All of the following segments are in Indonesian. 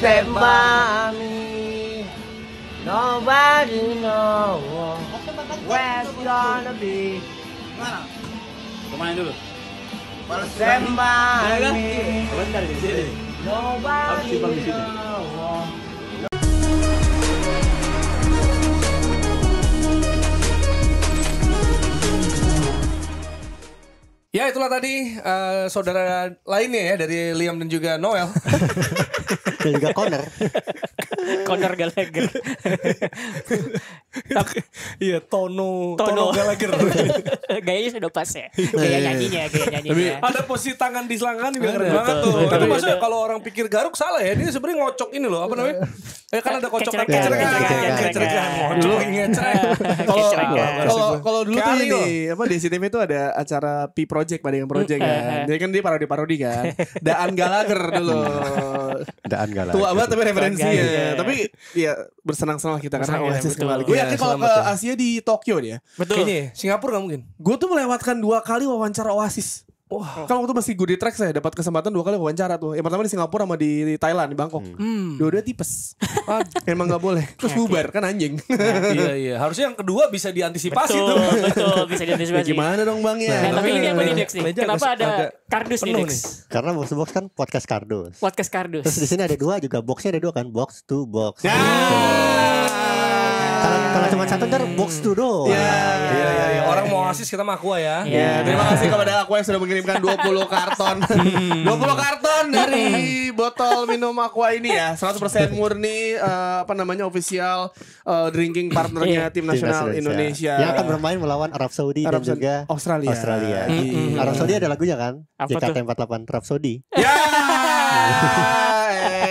stand by me. Nobody know where it's gonna be. Kemarin dulu. Stand by me. Bentar di sini. Nobody Simpan di sini. know. Ya itulah tadi saudara lainnya ya dari Liam dan juga Noel. Dan juga Connor. Conor Gallagher. Iya Tono Gallagher. Gayanya sudah pas ya. Gaya nyanyinya. Tapi ada posisi tangan di selangkangan juga keren banget tuh. betul. Tapi maksudnya kalau orang pikir garuk salah ya. Dia sebenarnya ngocok ini loh, apa namanya? Kan ada kocok Kecerakan. Ngocok ngecerek. Kalau dulu tuh ini apa di CTV itu ada acara P Project Padang Project kan. Jadi kan dia parodi kan. Daan Gallagher dulu. Daan Gallagher. Tua banget tapi referensinya. Iya. Tapi ya bersenang-senang kita karena Bersenang, Oasis betul. kembali. Gue yakin Iya, kalau ke selamat ya. Asia di Tokyo dia. Betul. Kayaknya Singapura gak mungkin. Gue tuh melewatkan 2 kali wawancara Oasis. Wah, kan waktu masih Goodie Track saya dapat kesempatan 2 kali wawancara tuh. Yang pertama di Singapura sama di Thailand di Bangkok. Dua-dua tipes. Emang gak boleh. Terus bubar kan anjing. Iya. Harusnya yang kedua bisa diantisipasi tuh. Betul, bisa diantisipasi. Gimana dong Bang ya? Nah, tapi ini apa nih Dex nih? Meja Kenapa agak ada kardus nih penuh Dex? Karena box to box kan podcast kardus. Podcast kardus. Terus di sini ada 2 juga, boxnya ada 2 kan, box to box. Ya. Kalau cuma satu ntar box to doang. Iya. Orang mau asis kita mah Aqua ya. Ya, terima kasih kepada Aqua yang sudah mengirimkan 20 karton. 20 karton dari botol minum Aqua ini ya. 100% murni official drinking partnernya tim nasional Indonesia. Yang akan bermain melawan Arab Saudi dan juga Australia. Arab Saudi ada lagunya kan? Apa tuh? JKT48 Arab Saudi. Ya.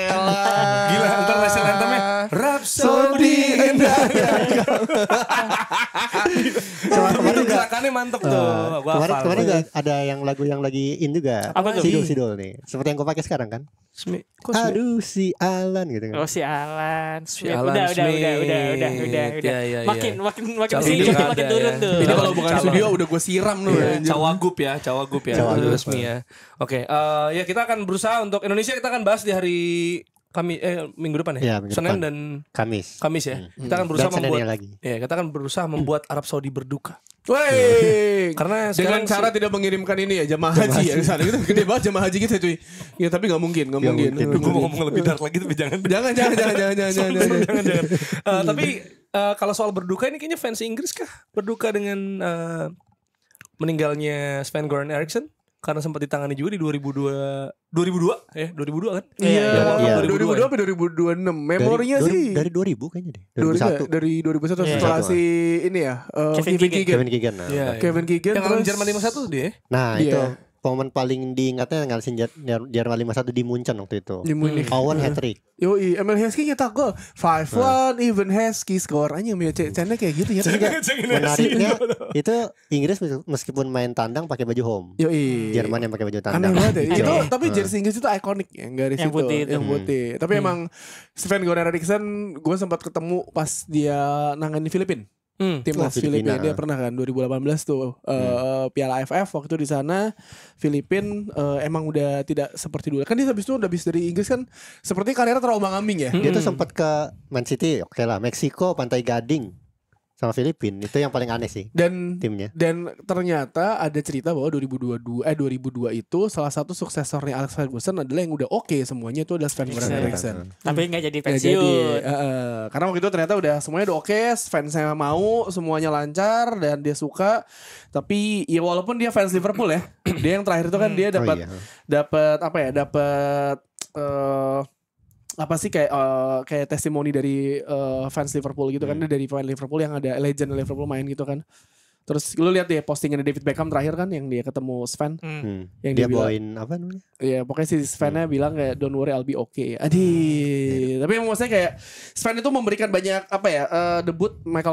Elah. Gila, ntar national anthemnya Rhapsody indah. Itu gerakannya mantep tuh. Gua hafal. Kemarin juga ada yang lagu yang lagi in juga. Apa tuh? Sidol nih. Seperti yang gue pakai sekarang kan? Aduh si Alan gitu kan. Oh si Alan. Alan Udah. Smith. Iya. Makin Cawagup sini ada makin turun ya. tuh. Ini kalau bukan studio udah gue siram tuh. Cawagup ya. Cawagup. Udah resmi ya. Oke, ya kita akan berusaha untuk Indonesia, kita akan bahas di hari minggu depan ya. Iya, minggu Senin depan. dan Kamis. ya. Kita akan berusaha Dan Seninnya membuat lagi. Ya, kita akan berusaha membuat Arab Saudi berduka. Wey, Karena dengan sekarang cara tidak mengirimkan ini ya jemaah haji ya di sana gitu gede banget jemaah haji kita cuy. Ya tapi nggak mungkin. Gue mau ngomong lebih dark lagi tapi jangan. Jangan. Tapi kalau soal berduka ini kayaknya fans Inggris kah berduka dengan meninggalnya Sven-Göran Eriksson karena sempat ditangani juga di 2002 kan? Iya. Iya. 2002 sampai 2026. Memorinya sih Dari 2000 kayaknya deh. 2001. 2001. Dari 2001 Iya. setelah si ini ya Kevin Keegan. Kevin Keegan. Nah, Iya. Kevin Keegan Yang terus lawan Jerman 5-1 dia. Nah Iya. itu momen paling diingatnya ngalahin Jerman 5-1 di Munchen waktu itu. di Munich. Owen hat-trick. Yoi, Emil Heskey nyetak gol 5-1 even Heskey skor aja channel kayak gitu ya. Menariknya itu Inggris meskipun main tandang pakai baju home. Yoi. Jerman yang pakai baju Aneh tandang. banget ya. Itu Hijau. tapi jersey Inggris itu ikonik ya, garis Yang itu, putih itu. yang putih. Tapi emang Sven-Göran Eriksson gue sempat ketemu pas dia nanganin Filipina. Timnas Filipina. Filipina dia pernah kan 2018 tuh Piala AFF waktu itu di sana Filipina emang udah tidak seperti dulu. Kan dia habis dari Inggris kan seperti karirnya terombang ambing ya. Dia tuh sempat ke Man City, oke lah, Meksiko, Pantai Gading, sama Filipina. Itu yang paling aneh sih Dan timnya. ternyata ada cerita bahwa 2002 itu salah satu suksesornya Alex Ferguson adalah yang udah oke semuanya itu adalah Sven-Göran Eriksson. Tapi nggak jadi Nggak jadi, pensiun. karena waktu itu ternyata udah semuanya udah oke, fansnya mau, semuanya lancar dan dia suka. Tapi ya walaupun dia fans Liverpool ya, dia yang terakhir itu kan dia dapat apa sih kayak testimoni dari fans Liverpool gitu kan, dari fans Liverpool yang ada legend Liverpool main gitu kan. Terus lu lihat deh postingan David Beckham terakhir kan yang dia ketemu Sven. Yang Dia bilang, bawain apa namanya? ya pokoknya si Svennya bilang kayak don't worry I'll be okay. Tapi emang maksudnya kayak Sven itu memberikan banyak debut Wayne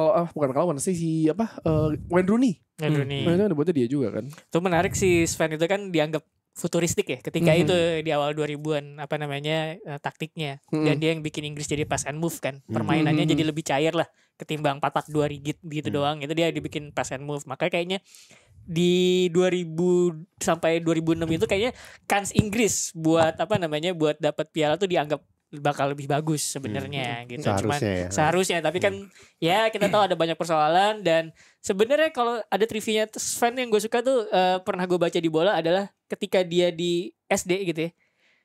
Rooney. Itu debutnya dia juga kan. Itu menarik sih, Sven itu kan dianggap futuristik ya ketika itu di awal 2000-an taktiknya. Dan dia yang bikin Inggris jadi pass and move kan. Permainannya jadi lebih cair lah ketimbang 4-4-2 rigid gitu doang. Itu dia dibikin pass and move. Makanya kayaknya di 2000 sampai 2006 itu kayaknya kans Inggris buat buat dapat piala tuh dianggap bakal lebih bagus sebenarnya gitu. Cuman Seharusnya ya. seharusnya tapi kan ya kita tahu ada banyak persoalan dan sebenarnya kalau ada trivia Sven yang gue suka tuh pernah gue baca di bola adalah ketika dia di SD gitu ya.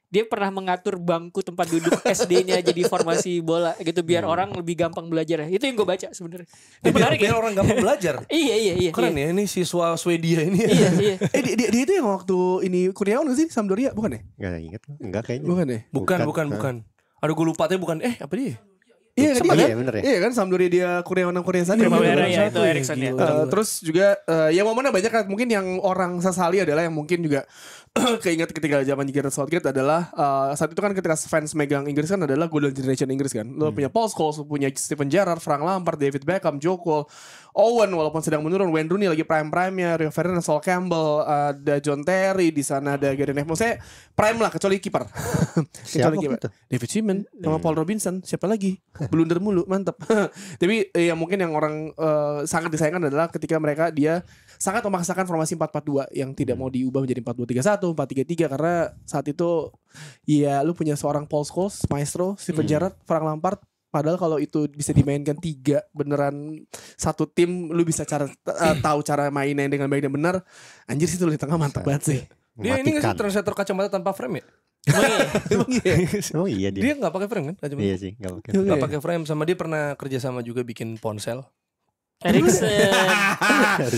Dia pernah mengatur bangku tempat duduk SD-nya jadi formasi bola gitu biar orang lebih gampang belajar. Itu yang gue baca sebenarnya. Itu menarik biar ya. orang gampang belajar. Iya. Keren ya ini siswa Swedia ini. Iya. Dia itu yang waktu ini Kurniawan nggak sih Sampdoria bukan ya? Enggak inget. Enggak kayaknya. Bukan ya? Bukan. Aduh gue lupa tapi bukan. Apa dia? Iya Sama kan? ya, bener ya? Iya kan Sampdoria dia Kurniawan Satria. Primavera ya itu Satu ya, Erikson ya. gila. Terus juga ya momennya banyak kan. Mungkin yang orang sesali adalah yang mungkin juga keinget ketika zaman Gareth Southgate adalah saat itu kan ketika fans megang Inggris kan adalah Golden Generation Inggris kan. Lo punya Paul Scholes, punya Steven Gerrard, Frank Lampard, David Beckham, Joe Cole, Owen walaupun sedang menurun, Wayne Rooney lagi prime-nya, Rio Ferdinand, Sol Campbell, ada John Terry, di sana ada Gary Neville. Maksudnya prime lah kecuali kiper. Siapa kiper. gitu? David Seaman sama Paul Robinson, siapa lagi? Blunder mulu, mantap. Tapi yang mungkin yang orang sangat disayangkan adalah ketika dia sangat memaksakan formasi 4-4-2 yang tidak mau diubah menjadi 4-2-3-1, 4-3-3 karena saat itu ya lu punya seorang Paul Scholes, Maestro, Steven Gerrard, Frank Lampard. Padahal kalau itu bisa dimainkan 3 beneran satu tim lu bisa tahu cara mainnya dengan baik dan benar. Anjir sih tuh di tengah mantap banget sih. Dia ini nggak sih Mematikan. translator kacamata tanpa frame ya? Oh iya dia. Dia nggak pakai frame kan kacamata? Iya sih, enggak pakai. Nggak pakai frame sama dia pernah kerja sama juga bikin ponsel. Erikson.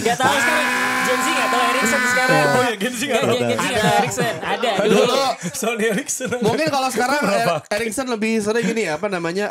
Gak tahu sekarang. Gen Z gak tahu Erikson sekarang. Oh iya, Gen Z nggak tahu. Gen Z gak tahu Erikson. Ada dulu. Dulu Sony Ericsson. mungkin kalau sekarang Erikson lebih sering ini ya apa namanya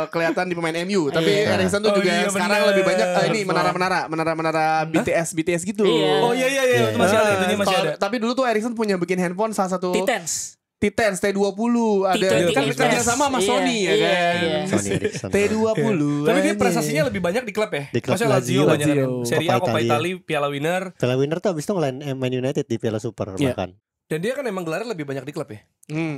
kelihatan di pemain MU tapi Iya. Erikson tuh Oh juga iya, sekarang bener. lebih banyak ini menara BTS gitu. Iya. Oh iya itu masih ada, itunya masih ada. Tapi dulu tuh Erikson punya bikin handphone salah satu Titans. T10 T20 ada T20 kan Yes. kerja sama sama Iya, Sony ya iya, kan. iya. Sony Ericsson. T20. Tapi dia anjing. prestasinya lebih banyak di klub ya? Di klub Maksudnya Lazio banyak kan? Lazio. Serie A, Coppa Coppa Italia. Italia, Piala Winner. Piala Winner tuh abis itu ngelain Man United di Piala Super Iya. bahkan. Dan dia kan emang gelarnya lebih banyak di klub ya?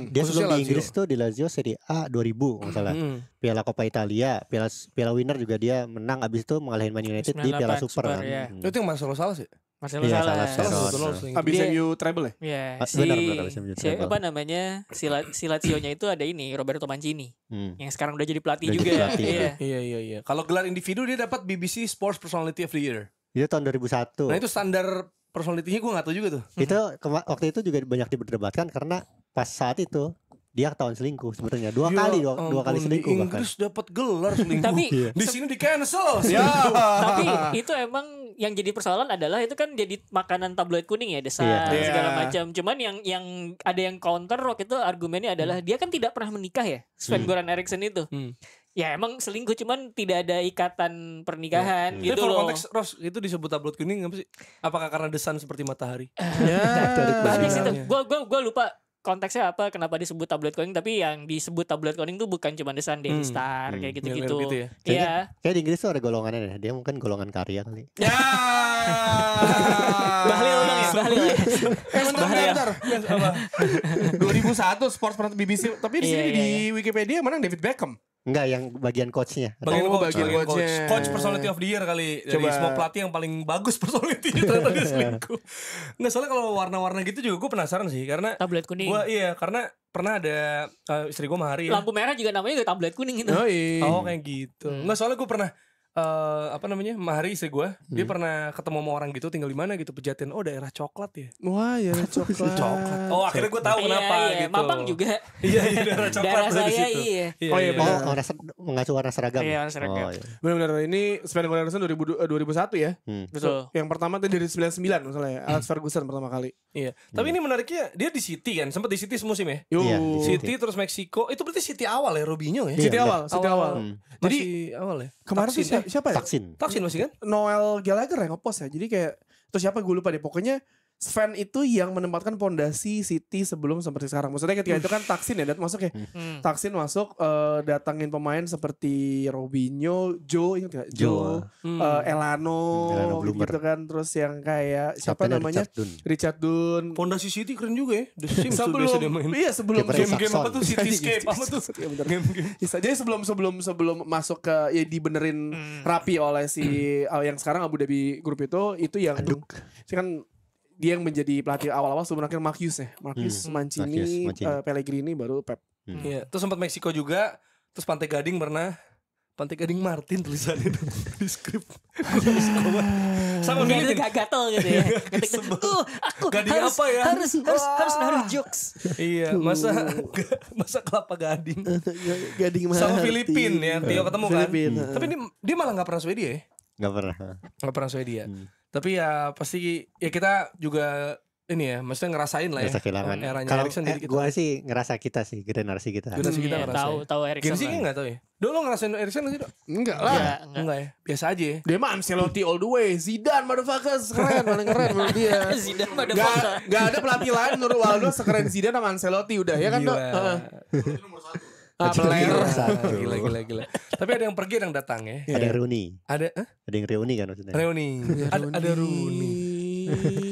Dia Khususnya sebelum di Lazio. Inggris tuh di Lazio Serie A 2000 kalau nggak salah. Piala Coppa Italia, Piala Winner juga dia menang abis itu mengalahin Man United di Piala 98 Super Super, kan. ya. Itu yang Marcelo salah sih? Marcelo Iya, salah. salah. Salah. Abis Dia- MU treble ya? Iya, Benar, abis MU treble. apa namanya si Lazio-nya itu ada ini Roberto Mancini yang sekarang udah jadi pelatih Udah jadi juga. pelatih, Iya. Iya. Kalau gelar individu dia dapat BBC Sports Personality of the Year. Itu tahun 2001. Nah itu standar personality-nya gue gak tahu juga tuh. Itu waktu itu juga banyak diperdebatkan karena pas saat itu dia ketahuan selingkuh sebenarnya dua kali selingkuh Di bahkan. Inggris dapat gelar selingkuh. Tapi Di sini di cancel. tapi itu emang yang jadi persoalan adalah itu kan jadi makanan tabloid kuning ya, The Sun Iya. segala Iya. macam. Cuman yang ada yang counter waktu itu argumennya adalah dia kan tidak pernah menikah ya, Sven-Goran Eriksson itu. Ya emang selingkuh cuman tidak ada ikatan pernikahan Itu gitu for loh. konteks Ros itu disebut tabloid kuning apa sih? Apakah karena The Sun seperti matahari? Banyak sih tuh. Sinyalnya. Gua lupa konteksnya apa, kenapa disebut tabloid kuning, tapi yang disebut tabloid kuning tuh bukan cuma The Sun, Daily Star kayak gitu-gitu. Yang gitu ya. Iya. Kayak di Inggris tuh ada golongannya deh. Dia mungkin golongan karya kali. Ya. Bahlil dong ya, Bahlil ya. Bentar. 2001 Sports BBC tapi di sini Iya, di Wikipedia menang David Beckham. Enggak, yang bagian coachnya. Bagian Oh, coach, bagian bagian coach. coachnya. Coach personality of the year kali. Dari Coba. semua pelatih yang paling bagus personality-nya ternyata dia selingkuh. Nggak, soalnya kalau warna-warna gitu juga gue penasaran sih. Karena Tabloid kuning. karena pernah ada istri gue Mahari ya. Lampu merah juga namanya juga tabloid kuning itu. Oh iya. Oh kayak gitu. Nggak, soalnya gue pernah apa namanya Mahari istri gue, dia pernah ketemu sama orang gitu tinggal di mana gitu, Pejaten. Oh daerah coklat ya. Wah ya coklat. Oh akhirnya gue tahu kenapa Iya, gitu. Mampang juga. Iya daerah coklat Daerah tuh di saya situ. iya. Oh, iya, benar. Oh, mengacu warna seragam. Iya, warna seragam. Oh, iya. Benar-benar ini Sven-Goran Eriksson 2001 ya. Betul. Yang pertama tuh dari 99 misalnya Alex Ferguson pertama kali. Iya. Tapi ini menariknya dia di City kan, sempat di City semusim ya. Yo. Iya, di City terus Meksiko, itu berarti City awal ya Robinho ya. City Iya, awal, City awal. Jadi Jadi awal ya. kemarin tuh Taksin, siapa ya? Vaksin. masih kan? Noel Gallagher yang ngepost ya. Jadi kayak terus siapa gue lupa deh. Pokoknya Sven itu yang menempatkan pondasi City sebelum seperti sekarang. Maksudnya ketika itu kan Taksin ya masuk ya. Taksin masuk datangin pemain seperti Robinho, Joe, ingat gak? Joe, Elano Bloomer. gitu kan. Terus yang kayak siapa Kaptennya namanya? Richard Dunn. Pondasi City keren juga ya. The Sims tuh Sebelum biasa dia main. iya sebelum Kipernya Game-game Saxon. apa tuh Cityscape apa tuh? Iya bener. Game-game. Bisa jadi sebelum masuk ke ya dibenerin rapi oleh si yang sekarang Abu Dhabi Group itu yang kan dia yang menjadi pelatih awal-awal sebelum akhir Marcus Marcus Mancini, Mancini. Pellegrini baru Pep. Iya, terus sempat Meksiko juga, terus Pantai Gading pernah. Pantai Gading Martin tulisannya di skrip. Sama Kayak itu Filipin. gak gatel gitu ya. Ngetik, aku Gading harus, apa ya? harus naruh jokes. Iya, masa Kelapa Gading. Gading Sama Filipin ya, Tio ketemu kan. Filipin. Tapi dia malah nggak pernah Swedia ya. Nggak pernah. Nggak pernah Swedia. Tapi ya pasti ya kita juga ini ya, maksudnya ngerasain lah ya. Ngerasa kehilangan. Eranya Kalau Erikson jadi kita. gue sih ngerasa kita sih generasi kita. Generasi kita Iya, ngerasain. tahu Erikson. Gen Z lah. kan nggak tahu ya. Dulu lo ngerasain Erikson nggak sih dok? Enggak lah. Enggak ya, biasa aja ya. Dia mah Ancelotti all the way. Zidane motherfuckers keren, paling keren menurut dia. Zidane pada Gak ada pelatih lain menurut Waldo sekeren Zidane sama Ancelotti udah ya kan dok. Player. Gila. Tapi ada yang pergi, ada yang datang ya. Ada yang reuni. Ada Ada yang reuni kan maksudnya. reuni. Ada reuni.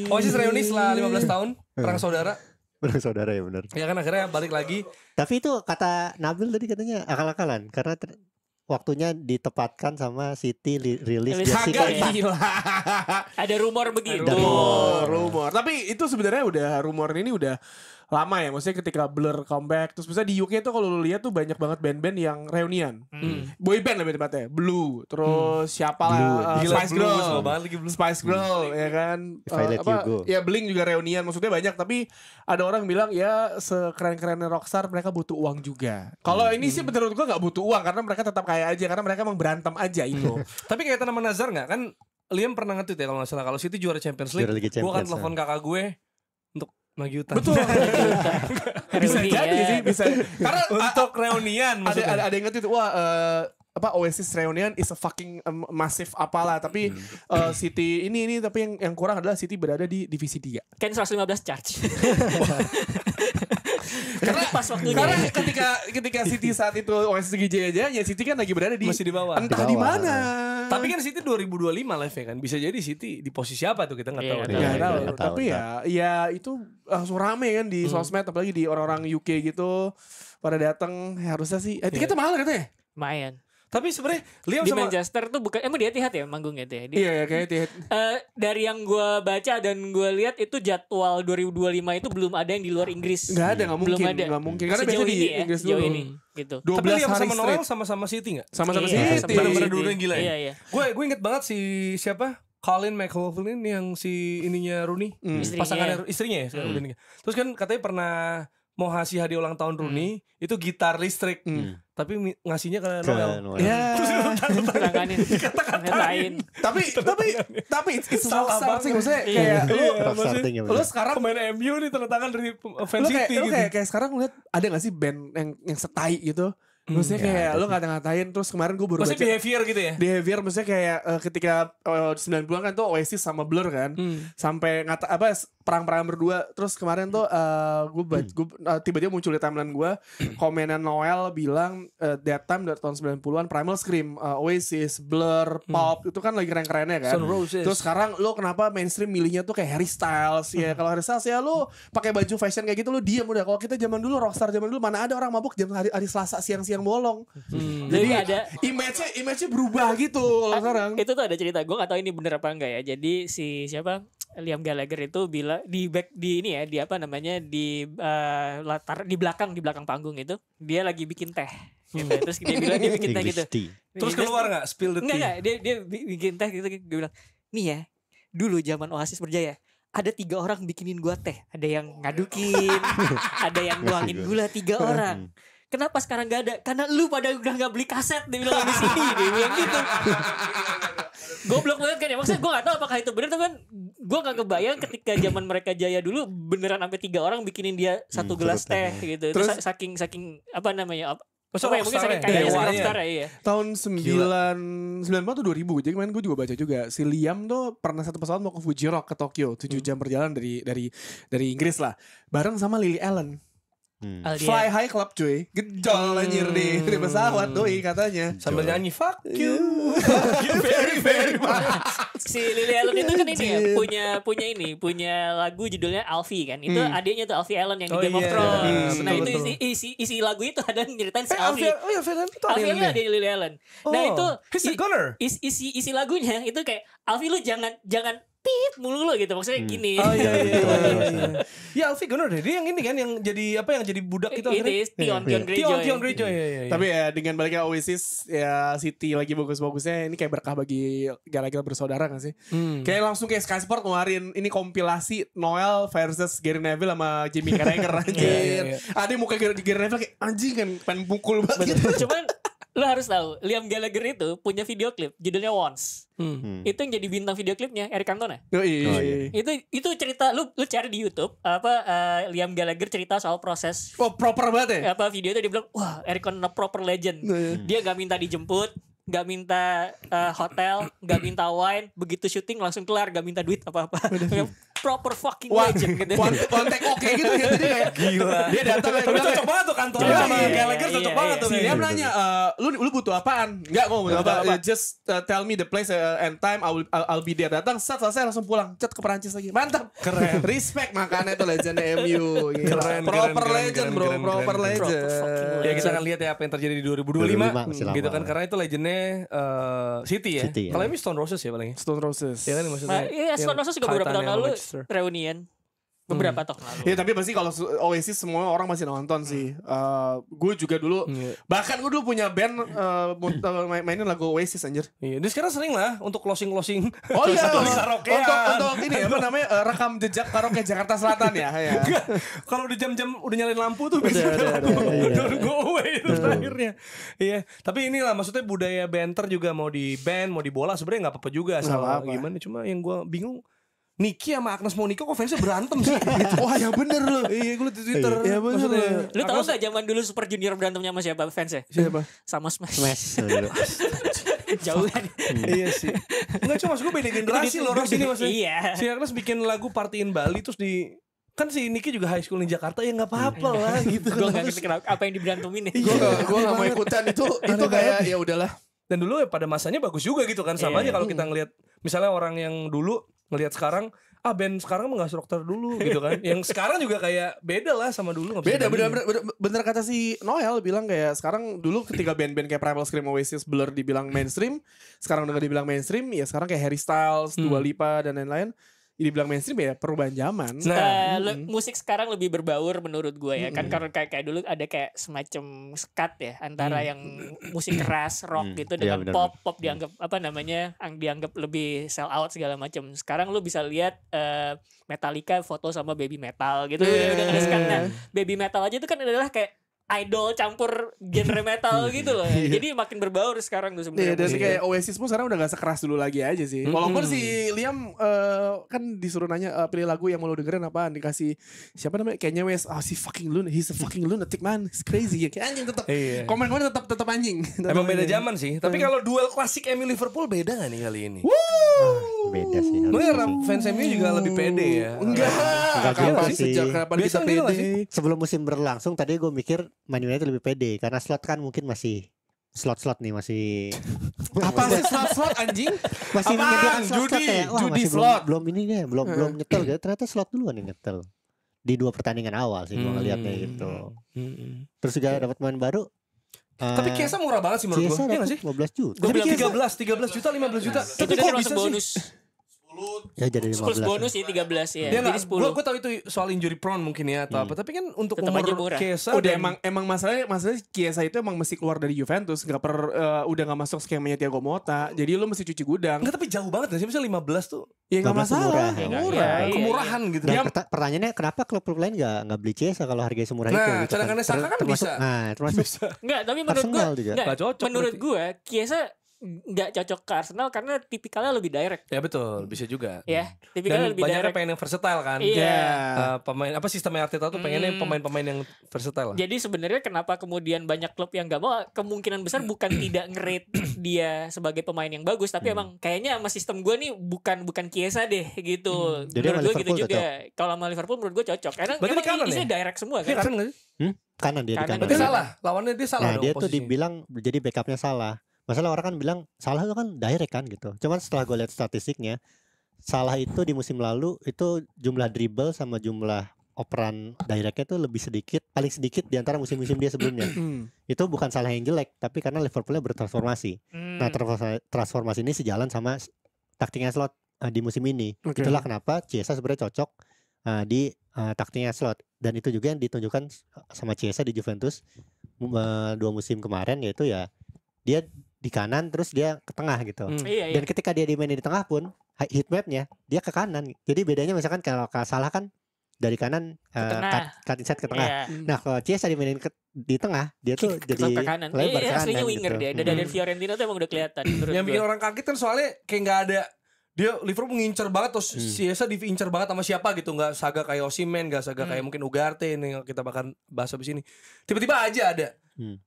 Oasis reuni setelah 15 tahun perang saudara. Benar saudara ya benar. Ya kan akhirnya balik lagi. Tapi itu kata Nabil tadi katanya akal-akalan karena waktunya ditepatkan sama City rilis Rilis jersey Kagak keempat. Gila. Ada rumor begitu. Rumor. Tapi itu sebenarnya udah rumor ini udah lama ya, maksudnya ketika Blur comeback terus misalnya di UK tuh kalau lu lihat tuh banyak banget band-band yang reunian. Boy band lebih tepatnya, Blue, terus siapa lah Gila, Spice Blue, Girl. semua banget lagi Blue. Spice Girl ya kan. If I Let You Go. Ya Blink juga reunian, maksudnya banyak tapi ada orang bilang ya sekeren-kerennya Rockstar mereka butuh uang juga. Kalau ini sih menurut gua nggak butuh uang karena mereka tetap kaya aja karena mereka emang berantem aja itu. Tapi kayak nama Nazar nggak kan? Liam pernah nge-tweet ya kalau nggak salah, kalau City juara Champions League, Juara Liga gue akan Champions, telepon kakak gue untuk nagih utang. Betul. Bisa Reuni, jadi ya. sih, bisa. Karena Untuk reunian maksudnya. ada yang ngerti tuh wah Oasis reunion is a fucking massive apalah tapi City ini tapi yang kurang adalah City berada di divisi 3. Kan 115 charge. Karena pas waktunya. Karena ketika City saat itu Oasis lagi jaya-jayanya, City kan lagi berada di Masih di bawah. Entah Di di bawah. mana. Tapi kan City 2025 live ya kan. Bisa jadi City di posisi apa tuh kita nggak Iya, tahu. nggak deh. Nggak tahu. nggak tahu, Tapi ya itu langsung rame kan di sosmed apalagi di orang-orang UK gitu pada datang harusnya sih. Tiketnya mahal katanya. Lumayan. Tapi sebenarnya Liam Di sama Manchester tuh bukan emang di Etihad ya manggungnya tuh ya. Iya kayaknya. Dari yang gue baca dan gue lihat itu jadwal 2025 itu belum ada yang di luar Inggris. Nggak ada, nggak Belum mungkin, ada. nggak mungkin. Karena Sejauh biasanya di ini ya, Inggris sejauh dulu. ini gitu. 12 tapi Liam hari sama straight. Noel sama-sama City nggak? Sama-sama Iya, City. sama-sama Bener-bener City. dua-duanya gila ya? Iya. Gue inget banget si siapa? Colin McLaughlin yang si ininya Rooney. Istrinya. Pasangannya istrinya ya sekarang udah nikah. Terus kan katanya pernah mau ngasih hadiah ulang tahun Rooney itu gitar listrik. Tapi ngasihnya ke Noel. Noel. Ya. Tanganin. Ngatain. tapi it's Salah rockstar sih banget. maksudnya Iya. kayak Rockstar thing ya lu benar. sekarang Pemain MU nih tanda tangan dari fans lu kayak, City lu gitu. kayak sekarang lihat ada gak sih band yang setai gitu maksudnya kayak lu ngata-ngatain terus kemarin gue baru Maksudnya baca behavior gitu ya? behavior maksudnya kayak ketika 90-an kan tuh Oasis sama Blur kan sampai perang-perang berdua terus kemarin tuh gue tiba-tiba muncul di timeline gue komenan Noel bilang that time dari tahun 90-an Primal Scream Oasis Blur Pop itu kan lagi keren-kerennya kan Sun Roses. terus sekarang lo kenapa mainstream milihnya tuh kayak Harry Styles ya kalau Harry Styles ya lo pakai baju fashion kayak gitu lo diem udah kalau kita zaman dulu rockstar zaman dulu mana ada orang mabuk jam hari Selasa siang-siang bolong Jadi jadi ada image-nya berubah gitu kalau sekarang itu tuh ada cerita gue gak tahu ini bener apa enggak ya. Jadi si siapa Liam Gallagher itu bilang di ini ya di apa namanya di latar di belakang panggung itu dia lagi bikin teh gitu. Terus dia bilang dia bikin teh English gitu. tea. Terus keluar nggak spill the tea? Enggak dia bikin teh gitu. Dia bilang nih ya dulu zaman Oasis berjaya ada 3 orang bikinin gua teh, ada yang ngadukin, ada yang nuangin gula 3 orang. Kenapa sekarang gak ada? Karena lu pada udah gak beli kaset. Dia bilang di sini. Dia bilang gitu. Goblok banget kan ya. Maksudnya gue gak tahu apakah itu benar. Tapi kan gue gak kebayang ketika zaman mereka jaya dulu beneran sampai 3 orang bikinin dia 1 gelas teh gitu. Terus saking apa namanya? Mungkin saking kayaknya rockstar ya. Iya. tahun 90 tuh 2000 jadi kemarin gue juga baca juga si Liam tuh pernah satu pesawat mau ke Fuji Rock ke Tokyo 7 jam perjalanan dari Inggris lah bareng sama Lily Allen. Fly High Club cuy. Gejol anjir di pesawat doi katanya. Sambil nyanyi fuck you. Very much. Si Lily Allen itu kan ini ya punya lagu judulnya Alfie kan. Itu adiknya tuh Alfie Allen yang di Game of Thrones. Nah, itu isi lagu itu ada nyeritain si Alfie. Alfie Allen ada Lily Allen. Nah, itu he's a gunner. isi lagunya itu kayak Alfie lu jangan pip mulu gitu maksudnya gini. Oh iya. Ya Alfie Gunnar deh, dia yang ini kan yang jadi apa yang jadi budak itu Ini Tion Greyjoy. Iya. Tapi ya dengan baliknya Oasis ya City lagi bagus-bagusnya ini kayak berkah bagi Gallagher bersaudara gak sih? Kayak langsung kayak Sky Sport ngeluarin ini kompilasi Noel versus Gary Neville sama Jimmy Carragher anjir. Ada muka Gary Neville kayak anjing kan pengen pukul banget. Cuman lo harus tahu Liam Gallagher itu punya video klip judulnya Once. Itu yang jadi bintang video klipnya Eric Cantona. Itu cerita lu cari di YouTube Liam Gallagher cerita soal proses. Oh proper banget ya. Video itu dia bilang wah Eric Cantona proper legend. Dia gak minta dijemput, gak minta hotel, gak minta wine, begitu syuting langsung kelar, gak minta duit apa-apa. Proper fucking legend gitu. Kontak oke gitu ya. Jadi kayak Gila. Dia datang kayak Tapi cocok banget tuh kantornya sama Gallagher cocok banget tuh. Dia nanya, lu butuh apaan? Enggak, gue butuh apa. Just tell me the place and time. I'll be there. Datang, selesai langsung pulang. Cet ke Perancis lagi. Mantap. Keren. Respect makanya itu legendnya MU. Keren, Proper keren, legend keren, bro. keren, Proper keren. legend. Ya kita akan lihat ya apa yang terjadi di 2025 gitu kan karena itu legendnya City ya. Kalau ini Stone Roses ya paling. Stone Roses. Ya kan maksudnya. Iya, Stone Roses juga beberapa tahun lalu reunian. Beberapa tahun lalu. Ya tapi pasti kalau Oasis semua orang masih nonton sih. Gue juga dulu bahkan gue dulu punya band mainin lagu Oasis anjir. Iya, dia sekarang sering lah untuk closing. Oh iya, untuk ini apa namanya rekam jejak karaoke Jakarta Selatan ya. Kalau di jam-jam udah nyalain lampu tuh biasanya don't go away itu terakhirnya. Iya, tapi inilah maksudnya budaya banter juga mau di band, mau di bola sebenarnya nggak apa-apa juga sama gimana. Cuma yang gue bingung Niki sama Agnes Monica kok fansnya berantem sih? Wah yang bener loh. Iya gue liat di Twitter. Iya bener. Lu tau gak zaman dulu Super Junior berantemnya sama siapa fansnya? Siapa? Sama Smash. Jauh kan? Iya sih. Enggak cuma maksud gue beda generasi loh Ros ini maksudnya. Iya. Si Agnes bikin lagu Partiin Bali terus di kan si Niki juga high school di Jakarta ya nggak apa-apa lah gitu. Gue nggak ngerti kenapa apa yang diberantemin nih. Gue nggak mau ikutan itu kayak ya udahlah. Dan dulu ya pada masanya bagus juga gitu kan sama aja kalau kita ngelihat misalnya orang yang dulu ngelihat sekarang band sekarang nggak rocker dulu gitu kan. Yang sekarang juga kayak beda lah sama dulu. Bener kata si Noel bilang kayak sekarang dulu ketika band-band kayak Primal Scream, Oasis, Blur dibilang mainstream, sekarang udah dibilang mainstream ya sekarang kayak Harry Styles, Dua Lipa dan lain-lain dibilang mainstream ya perubahan zaman. Musik sekarang lebih berbaur menurut gue ya kan karena kayak dulu ada kayak semacam skat ya antara yang musik keras rock gitu dengan pop dianggap apa namanya dianggap lebih sell out segala macam. Sekarang lu bisa lihat Metallica foto sama Baby Metal gitu udah ada skat. Nah, Baby Metal aja itu kan adalah kayak idol campur genre metal gitu loh. Jadi makin berbaur sekarang tuh sebenarnya. Dan kayak Oasis pun sekarang udah gak sekeras dulu lagi aja sih. Walaupun si Liam kan disuruh nanya pilih lagu yang mau lo dengerin apaan, dikasih siapa namanya Kanye West. Si fucking he's a fucking lunatic man, he's crazy. Kayak anjing tetap. Komen-komen tetap anjing. Emang beda zaman sih. Tapi kalau duel klasik MU Liverpool beda gak nih kali ini? Beda sih. Fans MU juga lebih pede ya. Enggak sejak kapan kita pede? Sebelum musim berlangsung tadi gue mikir Man United lebih pede karena slot kan mungkin masih slot nih masih apa sih slot anjing? Masih menyediakan judi slot. Belum ini deh, belum nyetel gitu. Ternyata slot duluan yang nyetel. Di 2 pertandingan awal sih gua ngeliatnya gitu. Terus juga dapat pemain baru. Tapi Kiesa murah banget sih menurut gue. Iya gak sih? 15 juta. Gue bilang 13 juta, 15 juta. Itu dari masuk bonus. Ya jadi 15. Plus bonus ya 13 ya. Jadi 10. Gue tahu itu soal injury prone mungkin ya atau apa. Tapi kan untuk tetap umur Kiesa emang masalahnya Kiesa itu emang mesti keluar dari Juventus, udah nggak masuk skemanya Thiago Motta. Jadi lu mesti cuci gudang. Enggak, tapi jauh banget sih. Misalnya 15 tuh. Ya enggak masalah. Murah. Kemurahan gitu. Dan pertanyaannya kenapa klub-klub lain enggak beli Chiesa kalau harganya semurah itu gitu. Nah, cadangannya Saka kan bisa. Nah, termasuk enggak, tapi menurut gue Chiesa nggak cocok ke Arsenal karena tipikalnya lebih direct. Ya betul, bisa juga. Ya, tipikalnya lebih banyaknya direct. pengen yang versatile kan. Iya. Pemain apa sistemnya Arteta tuh pengennya pemain-pemain yang versatile. Jadi sebenarnya kenapa kemudian banyak klub yang nggak mau, kemungkinan besar bukan tidak nge-rate dia sebagai pemain yang bagus, tapi emang kayaknya sama sistem gue nih bukan Chiesa deh gitu. Jadi menurut gue gitu juga. Kalau sama Liverpool menurut gue cocok. Karena emang isinya direct semua kan. Kanan nggak sih? Kanan dia di kanan. Berarti salah. Lawannya dia salah nah, dong dia posisinya. tuh dibilang jadi backupnya salah. Masalah orang kan bilang Salah itu kan direct kan gitu. Cuman setelah gue lihat statistiknya, Salah itu di musim lalu itu jumlah dribble sama jumlah operan directnya tuh lebih sedikit, paling sedikit di antara musim-musim dia sebelumnya. Itu bukan Salah yang jelek, tapi karena Liverpoolnya bertransformasi. Nah transformasi ini sejalan sama taktiknya Slot. di musim ini. Oke. Itulah kenapa Chiesa sebenarnya cocok di taktiknya Slot, dan itu juga yang ditunjukkan sama Chiesa di Juventus 2 musim kemarin, yaitu ya dia di kanan terus dia ke tengah gitu. Iya, iya. Dan ketika dia dimainin di tengah pun heatmapnya dia ke kanan. Jadi bedanya misalkan kalau Salah kan dari kanan tengah. cut inside ke tengah. Iya. Nah kalau Chiesa dimainin di tengah dia tuh jadi Ke kanan. lebar ke Iya, kanan aslinya winger gitu. dia. Dari Fiorentina tuh emang udah kelihatan menurut Yang bikin gua. orang kaget kan soalnya kayak nggak ada, dia Liverpool ngincer banget terus Chiesa diincer banget sama siapa gitu, nggak saga kayak Osimhen, nggak saga kayak mungkin Ugarte ini yang kita bahkan bahas habis ini. Tiba-tiba aja ada.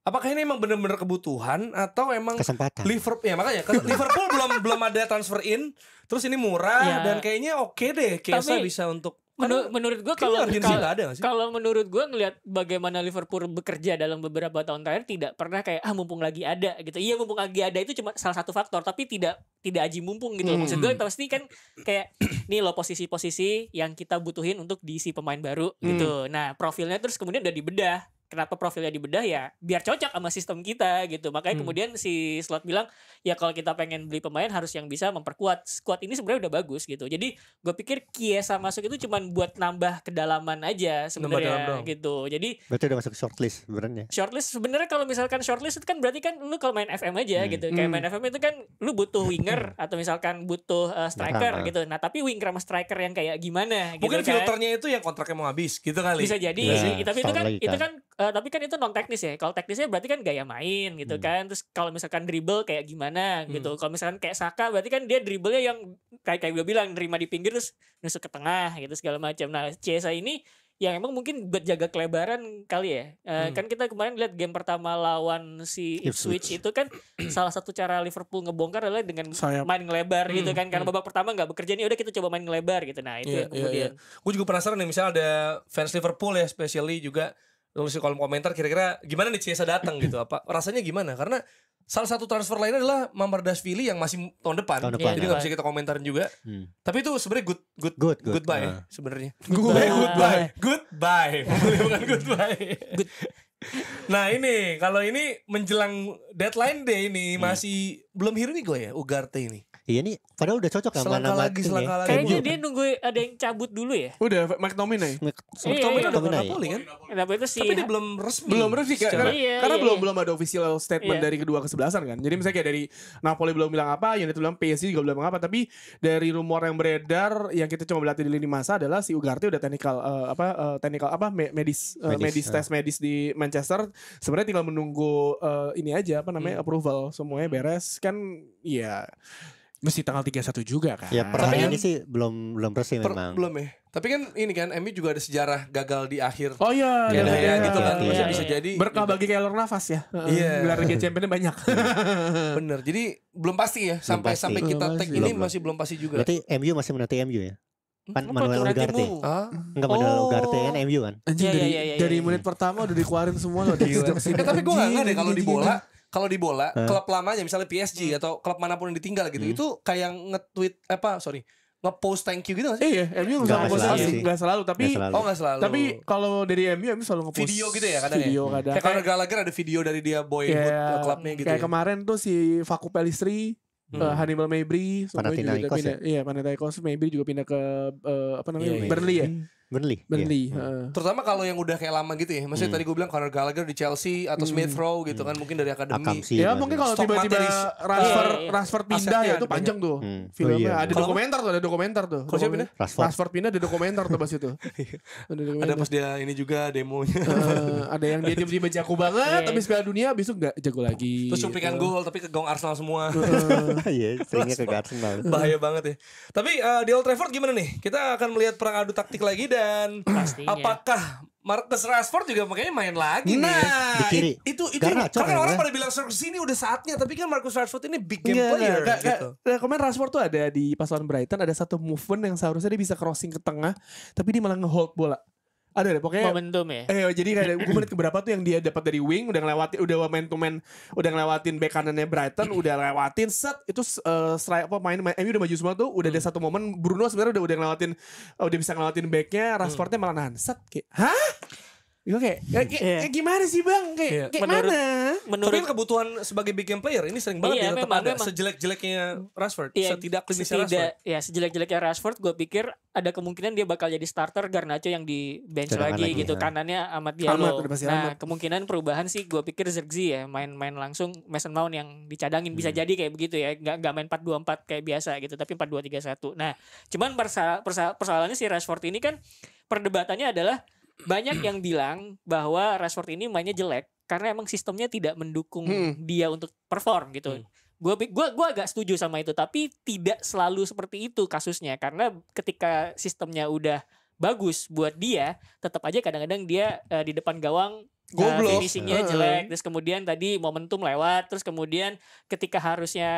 Apakah ini emang bener-bener kebutuhan atau emang Kesempatan. Liverpool ya makanya Liverpool belum ada transfer in, terus ini murah Ya. dan kayaknya oke deh Chiesa Tapi bisa untuk Menurut gue kalau kayaknya urgensi nggak ada nggak sih? kalau menurut gue ngelihat bagaimana Liverpool bekerja dalam beberapa tahun terakhir tidak pernah kayak mumpung lagi ada gitu. Iya mumpung lagi ada itu cuma salah satu faktor tapi tidak aji mumpung gitu. Maksud gue pasti kan kayak nih loh posisi-posisi yang kita butuhin untuk diisi pemain baru gitu. Nah profilnya terus kemudian udah dibedah. Kenapa profilnya dibedah ya biar cocok sama sistem kita gitu. Makanya kemudian si Slot bilang ya kalau kita pengen beli pemain harus yang bisa memperkuat. Squad ini sebenarnya udah bagus gitu. Jadi gue pikir Chiesa masuk itu cuman buat nambah kedalaman aja dalam sebenarnya doang. gitu. Jadi Berarti udah masuk shortlist sebenarnya. shortlist sebenarnya kalau misalkan shortlist itu kan berarti kan lu kalau main FM aja gitu. Kayak main FM itu kan lu butuh winger atau misalkan butuh striker gitu. Nah, tapi winger sama striker yang kayak gimana gitu Mungkin kan. filternya itu yang kontraknya mau habis gitu kali. Bisa jadi Ya, sih. Tapi itu soal kan lagi itu kan. kan tapi kan itu non teknis ya. Kalau teknisnya berarti kan gaya main gitu kan. Terus kalau misalkan dribble kayak gimana gitu. Kalau misalkan kayak Saka berarti kan dia dribblenya yang kayak gue bilang nerima di pinggir terus nusuk ke tengah gitu segala macam. Nah, Chiesa ini yang emang mungkin buat jaga kelebaran kali ya. Kan kita kemarin lihat game pertama lawan si Ipswich itu kan salah satu cara Liverpool ngebongkar adalah dengan Sayap. main ngelebar gitu kan. Karena babak pertama nggak bekerja nih udah kita coba main ngelebar gitu. Nah, itu yang kemudian Gue juga penasaran nih, misalnya ada fans Liverpool ya, especially juga nulis di kolom komentar kira-kira gimana nih Chiesa datang gitu, apa rasanya gimana, karena salah satu transfer lainnya adalah Mamardashvili yang masih tahun depan, Tahun depan, jadi nggak bisa kita komentarin juga. Tapi itu sebenarnya Good. goodbye ya, sebenarnya. Goodbye. Goodbye. Bukan goodbye. Nah ini kalau ini menjelang deadline day ini masih belum hearing gue ya Ugarte ini. Iya nih, padahal udah cocok sama Selangkah nama lagi, ini selangkah ya. lagi. kayaknya dia nunggu ada yang cabut dulu ya. Udah McTominay. McTominay udah ke McTominay. Napoli kan? Kenapa itu sih? Tapi dia belum resmi. Belum resmi secara- karena Iya. belum ada official statement Iya. dari kedua kesebelasan kan. Jadi misalnya kayak dari Napoli belum bilang apa, United belum, PSG juga belum bilang apa, tapi dari rumor yang beredar yang kita cuma melihat di lini masa adalah si Ugarte udah medis tes medis di Manchester. Sebenarnya tinggal menunggu ini aja approval, semuanya beres kan. Iya. Mesti tanggal 31 juga kan. Ya per Tapi hari kan- ini sih belum resmi memang. Belum ya. Tapi kan ini kan MU juga ada sejarah gagal di akhir. Oh iya, Kayak iya, gitu kan. iya, Maksudnya iya. bisa jadi berkah bagi Keylor Navas ya. Iya. Gelar Liga Champions banyak. bener. Jadi belum pasti ya sampai pasti. sampai kita Belum tag pasti. ini Belum. masih belum pasti juga. Berarti MU masih menanti MU ya? Kan Apa Manuel tuh, Ugarte. nantimu? Ah. Enggak Manuel Oh. Ugarte kan MU kan? Anjing Iya, dari iya, iya, dari iya. menit pertama udah dikeluarin semua loh. Tapi gue nggak ngerti kalau di bola. Kalau di bola, Hah? klub lamanya misalnya PSG atau klub manapun yang ditinggal gitu, itu kayak nge-tweet nge-post thank you gitu gak sih? Iya, MU Nggak selalu sih. nggak selalu, tapi Nggak selalu. Oh nggak selalu. tapi kalau dari MU selalu nge-post Video gitu ya kadang video ya? kadang. Kayak Conor Gallagher ada video dari dia boyhood Kayak- klubnya gitu kayak ya. kemarin tuh si Facu Pellistri, Hannibal Mabry, semuanya juga udah Panathinaikos pindah. Iya, Panathinaikos, Mabry juga pindah ke Iya. Burnley ya. Burnley. Burnley. Iya. heeh. Terutama kalau yang udah kayak lama gitu ya. Maksudnya tadi gue bilang Conor Gallagher di Chelsea atau Smith Rowe gitu kan, mungkin dari akademi. Akamsi. Ya juga mungkin ada. kalau Stok tiba-tiba materis. Iya. transfer pindah Asetnya ya itu ada panjang tuh. Filmnya Oh, iya. ada Kalau- dokumenter tuh. Kalau siapa pindah? Rashford. Transfer pindah ada dokumenter tuh pas itu. Ada pas dia ini juga demonya. Ada yang dia tiba-tiba jago banget, tapi Piala Dunia abis itu nggak jago lagi. Terus cuplikan gol tapi ke gawang Arsenal semua. Iya, seringnya ke Arsenal. Bahaya banget ya. Tapi di Old Trafford gimana nih? Kita akan melihat perang adu taktik lagi dan Pastinya. apakah Marcus Rashford juga makanya main lagi nih ya? Nah, Di kiri. Itu Garnacho karena kan, orang ya? pada bilang sini udah saatnya, tapi kan Marcus Rashford ini big game Enggak, player gitu. Kemarin Rashford tuh ada di pas lawan Brighton ada satu movement yang seharusnya dia bisa crossing ke tengah, tapi dia malah nge-hold bola. Ada deh pokoknya. Momentum ya. Jadi kayak gue menit keberapa tuh yang dia dapat dari wing, udah ngelewatin, udah man to man, udah ngelewatin back kanannya Brighton, udah lewatin set itu strike main MU udah maju semua tuh, udah ada satu momen Bruno sebenarnya udah ngelewatin, udah bisa ngelewatin backnya, Rashfordnya malah nahan set kayak, hah? Gue kayak gimana sih bang? Kayak Menurut- mana? Tapi Menurut kan kebutuhan sebagai big game player ini sering banget Iya, dia tetap memang, ada memang. sejelek-jeleknya Rashford, Iya, setidak klinisnya Rashford. ya sejelek-jeleknya Rashford gue pikir ada kemungkinan dia bakal jadi starter, Garnacho yang di bench Cadangan lagi lagi, gitu, ya. kanannya Amad Ahmad, Diallo. udah pasti Nah Ahmad. kemungkinan perubahan sih gue pikir Zirkzee ya main langsung, Mason Mount yang dicadangin bisa jadi kayak begitu ya, nggak main 4-2-4 kayak biasa gitu, tapi 4-2-3-1. Nah cuman persoalannya si Rashford ini kan perdebatannya adalah banyak yang bilang bahwa Rashford ini mainnya jelek karena emang sistemnya tidak mendukung dia untuk perform gitu. Gua agak setuju sama itu, tapi tidak selalu seperti itu kasusnya, karena ketika sistemnya udah bagus buat dia, tetap aja kadang-kadang dia di depan gawang Goblok. finishingnya jelek, terus kemudian tadi momentum lewat, terus kemudian ketika harusnya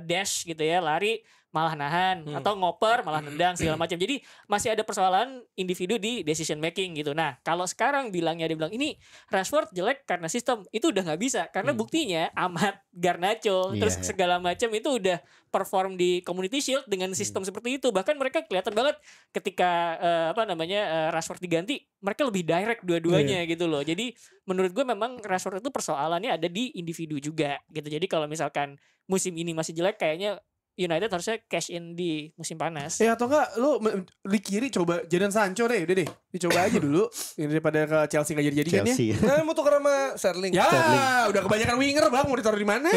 dash gitu ya, lari malah nahan, atau ngoper malah nendang segala macam. Jadi masih ada persoalan individu di decision making gitu. Nah kalau sekarang dia bilang ini Rashford jelek karena sistem, itu udah nggak bisa, karena buktinya Ahmad, Garnacho, terus Iya. segala macam itu udah perform di Community Shield dengan sistem seperti itu. Bahkan mereka kelihatan banget ketika Rashford diganti, mereka lebih direct dua-duanya gitu loh. Jadi menurut gue memang Rashford itu persoalannya ada di individu juga gitu. Jadi kalau misalkan musim ini masih jelek, kayaknya United harusnya cash in di musim panas. Ya atau enggak lu di kiri coba Jadon Sancho deh, udah deh. Dicoba aja dulu daripada ke Chelsea enggak jadi-jadi kan ya. Chelsea. Nah, mau tukar sama Sterling. Ya, udah kebanyakan winger bang, mau ditaruh di mana?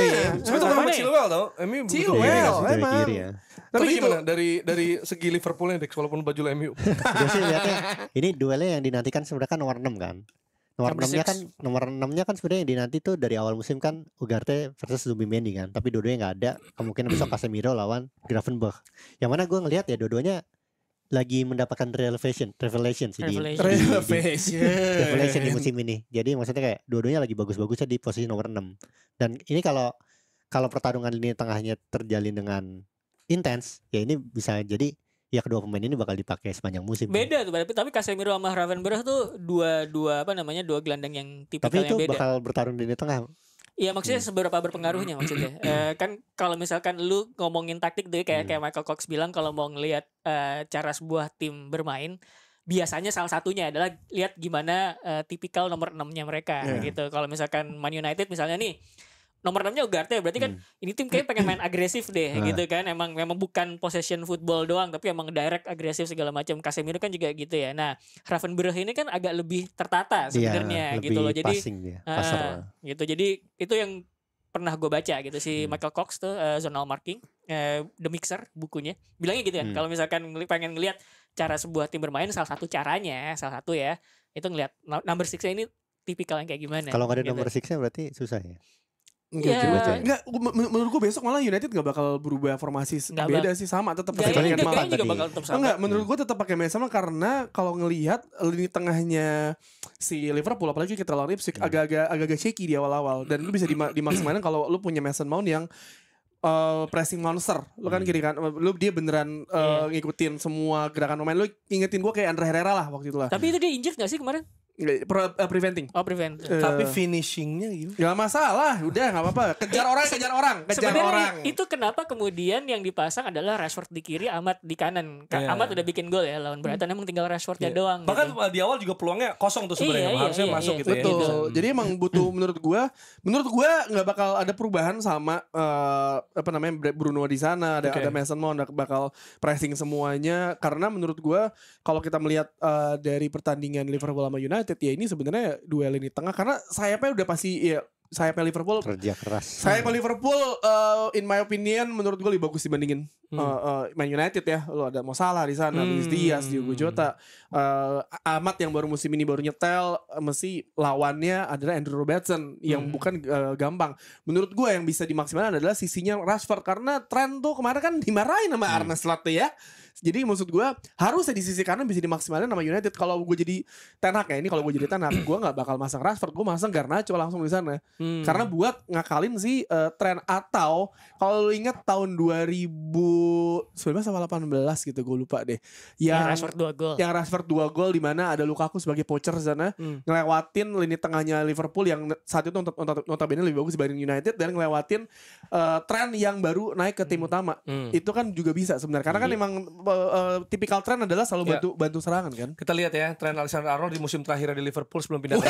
Cuma tukar sama Mana ya? Chilwell tau. MU butuh Chilwell. winger. Iya, dari emang. kiri ya. Tapi Tapi gimana dari segi Liverpoolnya Dex, walaupun baju MU. Gue sih lihatnya ini duelnya yang dinantikan sebenarnya kan nomor 6 kan. Nomor 6-nya kan sebenarnya yang dinanti tuh dari awal musim kan Ugarte versus Zubimendi kan. Tapi dua-duanya nggak ada. Kemungkinan besok Casemiro lawan Gravenberch. Yang mana gue ngelihat ya dua-duanya lagi mendapatkan revelation sih revelation di musim ini. Jadi maksudnya kayak dua-duanya lagi bagus-bagusnya di posisi nomor 6. Dan ini kalau pertarungan lini tengahnya terjalin dengan intens, ya ini bisa jadi ya kedua pemain ini bakal dipakai sepanjang musim. Beda tuh, tapi Casemiro sama Gravenberch tuh dua gelandang yang Tapi tipikalnya itu beda. bakal bertarung di lini tengah. Iya maksudnya seberapa berpengaruhnya maksudnya. Kan kalau misalkan lu ngomongin taktik tuh kayak Michael Cox bilang, kalau mau ngelihat cara sebuah tim bermain, biasanya salah satunya adalah lihat gimana tipikal nomor 6-nya mereka gitu. Kalau misalkan Man United misalnya nih, nomor 6-nya Ugarte, berarti kan ini tim kayak pengen main agresif deh gitu kan. Memang bukan possession football doang, tapi emang direct agresif segala macam. Casemiro kan juga gitu ya. Nah, Gravenberch ini kan agak lebih tertata sebenarnya Iya, gitu loh. lebih Jadi passing dia, passer. gitu. Jadi itu yang pernah gue baca gitu, si Michael Cox tuh zonal marking, The Mixer bukunya bilangnya gitu kan. Kalau misalkan pengen ngelihat cara sebuah tim bermain, salah satu ya itu ngelihat number 6-nya ini tipikal yang kayak gimana. Kalau nggak ada gitu. nomor 6-nya berarti susah ya. Iya. Enggak, menurut gue besok malah United gak bakal berubah formasi Nggak beda sih, sama tetap pakai Kayaknya Mason Mount. juga bakal tetap sama. Enggak, menurut gue tetap pakai Mason Mount karena kalau ngelihat lini tengahnya si Liverpool, apalagi kita lawan Ipswich, agak-agak shaky di awal-awal, dan lu bisa dimaksimalkan kalau lu punya Mason Mount yang pressing monster. Lu kan kiri kan, dia beneran ngikutin semua gerakan pemain. Lu ingetin gue kayak Andre Herrera lah waktu itu lah. Tapi itu dia injured gak sih kemarin? Preventing. Oh, prevent. Tapi finishingnya gimana? Gak masalah, udah gak apa-apa. Kejar orang. Sebenarnya itu kenapa kemudian yang dipasang adalah Rashford di kiri, Ahmad di kanan. Ahmad udah bikin gol ya lawan Brighton, emang tinggal Rashfordnya doang. Bahkan gitu. di awal juga peluangnya kosong tuh sebenarnya, Iya, harusnya iya, masuk iya. gitu ya. Betul. Jadi emang butuh menurut gua nggak bakal ada perubahan sama Bruno di sana, ada Mason Mount, bakal pressing semuanya, karena menurut gua kalau kita melihat dari pertandingan Liverpool sama United ya ini sebenarnya duel lini tengah, karena sayapnya udah pasti ya sayapnya Liverpool. Kerja keras. Sayapnya Liverpool in my opinion menurut gue lebih bagus dibandingin Man United ya. Lo ada Mo Salah di sana, Luis Diaz, Diogo Jota, Ahmad yang baru musim ini baru nyetel, mesti lawannya adalah Andrew Robertson yang bukan gampang. Menurut gue yang bisa dimaksimalkan adalah sisinya Rashford, karena Trent tuh kemarin kan dimarahin sama Arne Slot ya. Jadi maksud gue harusnya di sisi kanan bisa dimaksimalkan sama United. Kalau gue jadi Ten Hag ya, ini kalau gue jadi Ten Hag, gue nggak bakal masang Rashford, gue masang Garnacho langsung di sana. Karena buat ngakalin si Trent, atau kalau lu ingat tahun 2019 sama 18 gitu, gue lupa deh. Yang Rashford 2 gol. Yang Rashford 2 gol di mana ada Lukaku sebagai poacher di sana, ngelewatin lini tengahnya Liverpool yang saat itu notabene lebih bagus dibanding United, dan ngelewatin Trent yang baru naik ke tim utama. Itu kan juga bisa sebenarnya, karena kan emang tipikal tren adalah selalu bantu serangan kan. Kita lihat ya tren Alexander-Arnold di musim terakhir di Liverpool sebelum pindah ke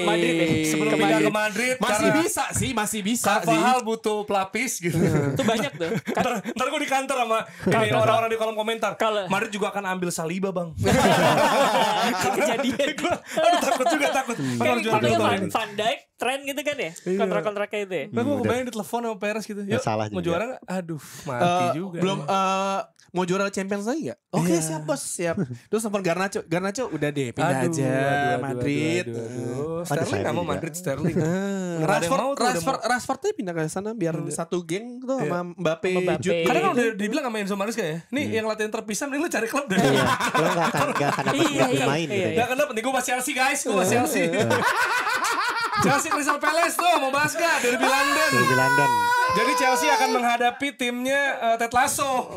Madrid ya. sebelum pindah ke Madrid. Masih bisa sih. Carvajal butuh pelapis gitu. Itu banyak tuh. Ntar gue di kantor sama ini orang-orang di kolom komentar. Kalau- Madrid juga akan ambil Saliba bang. Kejadian. Aduh takut. Kan Van Dijk tren gitu kan ya. Kontrak-kontraknya itu ya. Nah, gue kebayang ditelepon sama Perez gitu. Yuk, salah mau juga. juara gak? Aduh, mati juga. Belum mau juara Champions lagi gak? Oke siap bos, siap. Terus sama Garnacho udah deh pindah aja Madrid. Sterling gak mau juga. Madrid Sterling. Nggak ada yang mau tuh, udah mau. Rashfordnya pindah ke sana biar satu geng tuh sama Mbappe. Sama Mbappe. Jude. Karena kan udah dibilang sama Enzo Maresca ya. Nih yang latihan terpisah mending lu cari klub deh. Iya, lo gak akan dapat Iya, buat main iya, gitu. iya. Gak kenapa nih gue masih Chelsea guys. Gue masih Chelsea. Chelsea Crystal Palace tuh mau bahas gak? Derby London. Di London. Jadi Chelsea akan menghadapi timnya Ted Lasso.